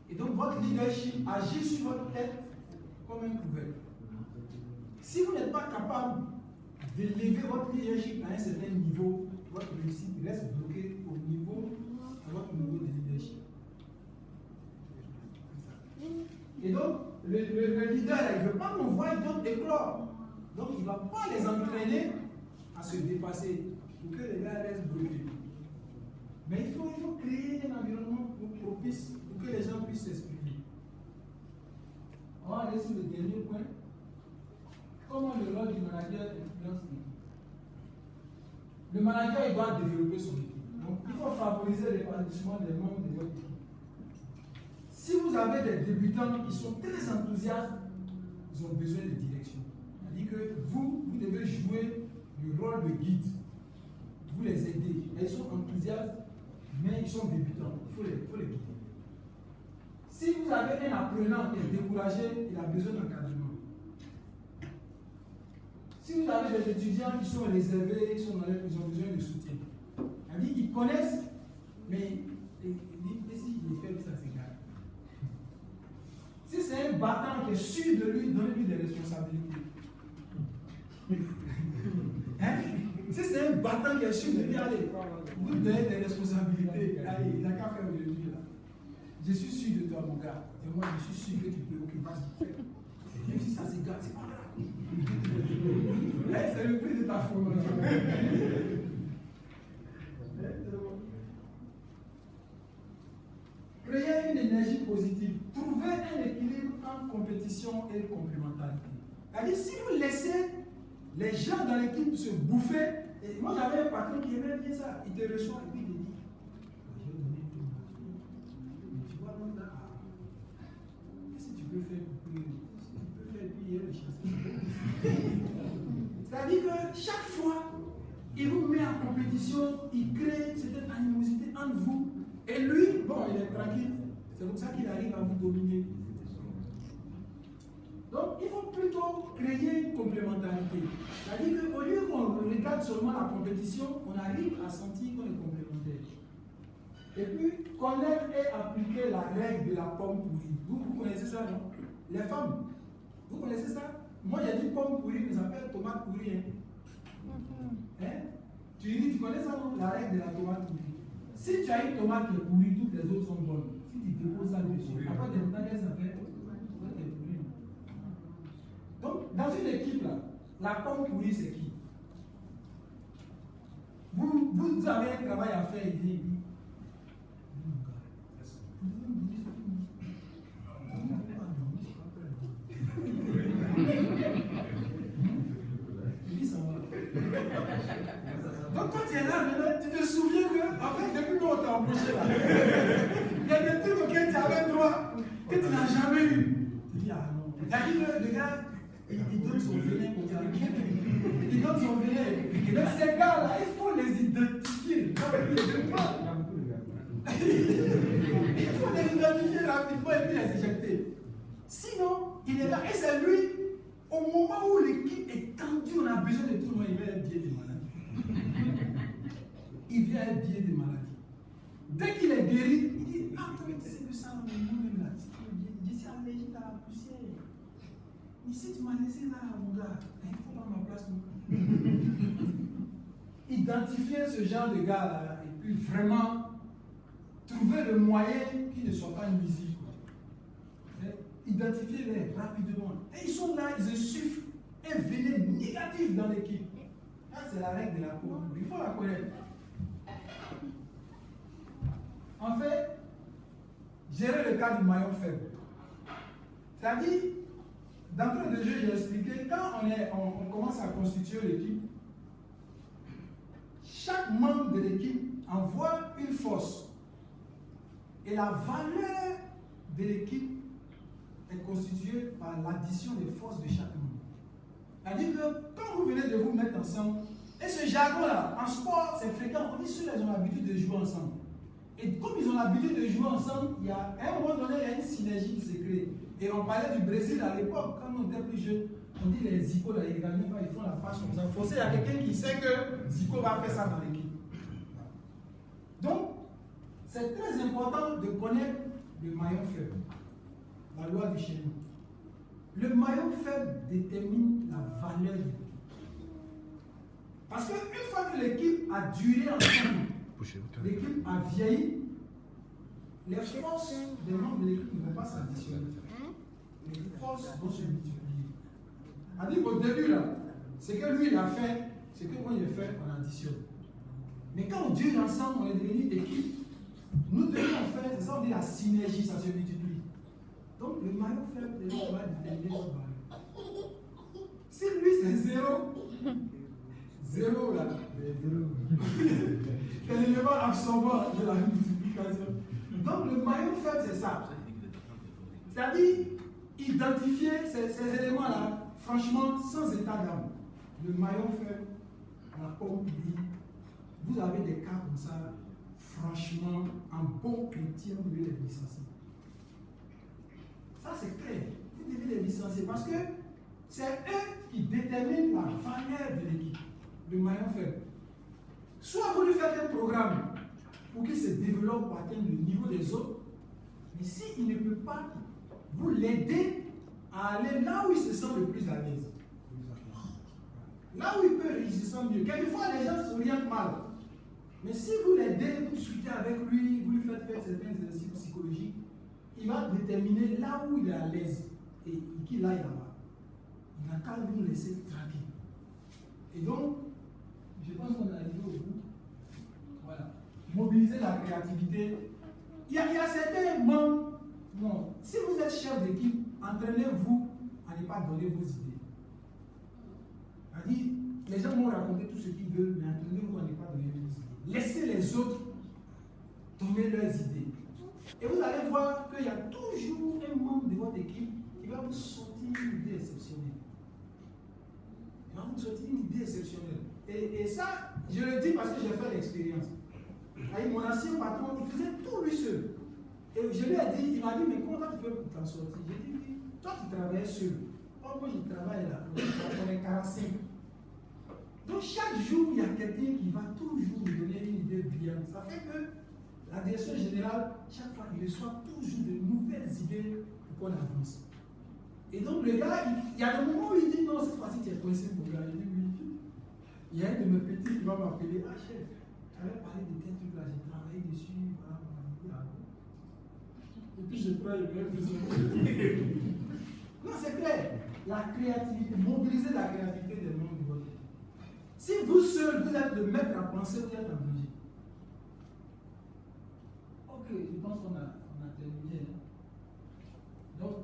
Et donc votre leadership agit sur votre tête comme un couvert. Si vous n'êtes pas capable d'élever votre leadership à un certain niveau, votre réussite reste bloquée au niveau, à votre niveau de leadership. Et donc, le leader, il ne veut pas qu'on voie d'autres éclore. Donc, il ne va pas les entraîner à se dépasser pour que les gars restent bloqués. Mais il faut créer un environnement propice pour que les gens puissent s'exprimer. On va aller sur le dernier point. Comment le rôle du manager influence l'équipe? Le manager, il doit développer son équipe. Donc, il faut favoriser l'épanouissement des membres de votre équipe. Si vous avez des débutants qui sont très enthousiastes, ils ont besoin de direction. C'est-à-dire que vous devez jouer le rôle de guide. Vous les aidez. Ils sont enthousiastes, mais ils sont débutants. Il faut les guider. Si vous avez un apprenant qui est découragé, il a besoin d'encadrement. Si vous avez des étudiants qui sont réservés, ils ont besoin de soutien. C'est-à-dire qu'ils connaissent, mais si il fait ça, c'est grave. Si c'est un battant qui est sûr de lui, donnez-lui des responsabilités. Hein? Si c'est un battant qui est sûr de lui, allez, vous donnez des responsabilités. Allez, il n'a qu'à faire aujourd'hui là. Je suis sûr de toi, mon gars. Et moi, je suis sûr que tu peux occuper ça. Même si ça s'égare, c'est pas grave. C'est le prix de ta formation. Créer une énergie positive. Trouver un équilibre entre compétition et complémentarité. C'est-à-dire, si vous laissez les gens dans l'équipe se bouffer, et moi j'avais un patron qui aimait bien ça, il te reçoit et puis il te dit, je vais donner tout ma vie. Mais tu vois, l'autre là, qu'est-ce que tu peux faire pour que tu peux faire puis il y a des chances. C'est-à-dire que chaque fois, il vous met en compétition, il crée cette animosité entre vous. Et lui, bon, il est tranquille. C'est pour ça qu'il arrive à vous dominer. Donc, il faut plutôt créer une complémentarité. C'est-à-dire qu'au lieu qu'on regarde seulement la compétition, on arrive à sentir qu'on est complémentaire. Et puis, connaître et appliquer la règle de la pomme pourrie. Vous connaissez ça, non? Les femmes, vous connaissez ça? Moi, j'ai dit pomme pourrie, mais ça s'appelle tomate pourrie. Hein? Tu connais ça, non? La règle de la tomate pourrie. Si tu as une tomate qui est pourrie, toutes les autres sont bonnes. Si tu déposes ça dessus, après des temps, qu'est-ce que ça fait? Donc, dans une équipe, là, la pomme pourrie, c'est qui? Vous avez un travail à faire, il dit. Donc quand tu es là, maintenant, tu te souviens que, en fait, depuis qu'on t'a embauché là, il y a des trucs auxquels tu avais droit, que tu n'as jamais eu. Tu dis, ah non. C'est-à-dire que le gars, il donne son venin pour dire, il donne son venin. Mais ces gars-là, il faut les identifier. Il faut les identifier rapidement et puis les éjecter. Sinon, il est là et c'est lui, au moment où l'équipe est tendue, on a besoin de tout le monde, il vient être biais des maladies. Il vient être biais des maladies. Dès qu'il est guéri, il dit, ah, toi, tu sais que ça, moi-même là, je suis allergique à la poussière. Ici, tu m'as laissé là, mon gars. Il ne faut pas ma place, non? Identifier ce genre de gars-là, et puis vraiment trouver le moyen qui ne soit pas nuisible. Identifiez-les rapidement. Et ils sont là, ils insufflent un venin négatif dans l'équipe. Ça, c'est la règle de la cour. Il faut la connaître. En fait, gérer le cas du maillon faible. C'est-à-dire, d'entrée de jeu, j'ai expliqué, quand on commence à constituer l'équipe, chaque membre de l'équipe envoie une force. Et la valeur de l'équipe est constituée par l'addition des forces de chaque membre. C'est-à-dire que quand vous venez de vous mettre ensemble, et ce jargon-là, en sport, c'est fréquent. On dit ceux-là, ils ont l'habitude de jouer ensemble. Et comme ils ont l'habitude de jouer ensemble, il y a, à un moment donné, il y a une synergie qui se crée. Et on parlait du Brésil à l'époque, quand on était plus jeune, on dit les Zico, là, ils font la face comme ça. Forcément, il y a quelqu'un qui sait que Zico va faire ça dans l'équipe. Donc, c'est très important de connaître le maillon faible. La loi du schéma. Le maillon faible détermine la valeur de l'équipe. Parce qu'une fois que l'équipe a duré ensemble, l'équipe a vieilli, les forces des membres de l'équipe ne vont pas s'additionner. Les forces vont se multiplier. C'est-à-dire qu'au début, là, ce que lui il a fait, ce que moi j'ai fait, on additionne. Mais quand on dure ensemble, on est devenu équipe. Nous deux, on fait, c'est ça, on dit la synergie, ça se multiplie. Donc le maillon faible de l'équipe va déterminer notre valeur. Si lui c'est 0, 0 là, c'est l'élément absorbant de la multiplication. Donc le maillon faible, c'est ça. C'est-à-dire identifier ces éléments-là, franchement, sans état d'âme. Le maillon faible, on n'a pas oublié. Vous avez des cas comme ça, franchement, en bon chrétien, vous devez les licencier. Ça, c'est clair. Vous devez les licencier parce que c'est eux qui déterminent la valeur de l'équipe, le maillon faible. Soit vous lui faites un programme pour qu'il se développe pour atteindre le niveau des autres, mais s'il ne peut pas, vous l'aidez à aller là où il se sent le plus à l'aise. Là où il peut, il se sent mieux. Quelquefois, les gens s'orientent mal. Mais si vous l'aidez, vous discutez avec lui, vous lui faites faire certains exercices psychologiques, il va déterminer là où il est à l'aise et qu'il aille là-bas. Il n'a qu'à nous laisser tranquille. Et donc, je pense qu'on est arrivé au bout. Voilà. Mobiliser la créativité. Il y a certains membres. Non. Si vous êtes chef d'équipe, entraînez-vous à ne pas donner vos idées. C'est-à-dire, les gens vont raconter tout ce qu'ils veulent, mais entraînez-vous à ne pas donner vos idées. Laissez les autres donner leurs idées. Et vous allez voir qu'il y a toujours un membre de votre équipe qui va vous sortir une idée exceptionnelle. Il va vous sortir une idée exceptionnelle. Et ça, je le dis parce que j'ai fait l'expérience. Avec mon ancien patron, il faisait tout lui seul. Et je lui ai dit, il m'a dit, mais comment tu fais pour t'en sortir? J'ai dit, oui, toi tu travailles seul. Oh, moi je travaille là, on est 45. Donc chaque jour, il y a quelqu'un qui va toujours nous donner une idée brillante. Ça fait que la direction générale, chaque fois, il reçoit toujours de nouvelles idées pour qu'on avance. Et donc le gars, il y a des moments où il dit, non, cette fois-ci tu es coincé pour gars. Je dis, oui. Il y a un de mes petits qui va m'appeler, ah chef, j'avais parlé de tel truc là, j'ai travaillé dessus, voilà. Et puis je prends le même besoin. Non, c'est clair. La créativité, mobiliser la créativité des membres de votre équipe. Si vous seul, vous êtes le maître à penser, vous êtes en danger. Ok, je pense qu'on a terminé. Donc,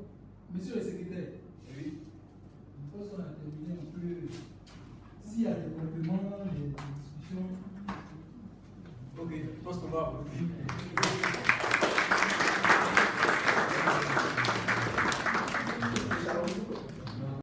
monsieur le secrétaire, oui. Je pense qu'on a terminé un peu. S'il y a des compléments, des discussions. Ok, je pense qu'on va applaudir.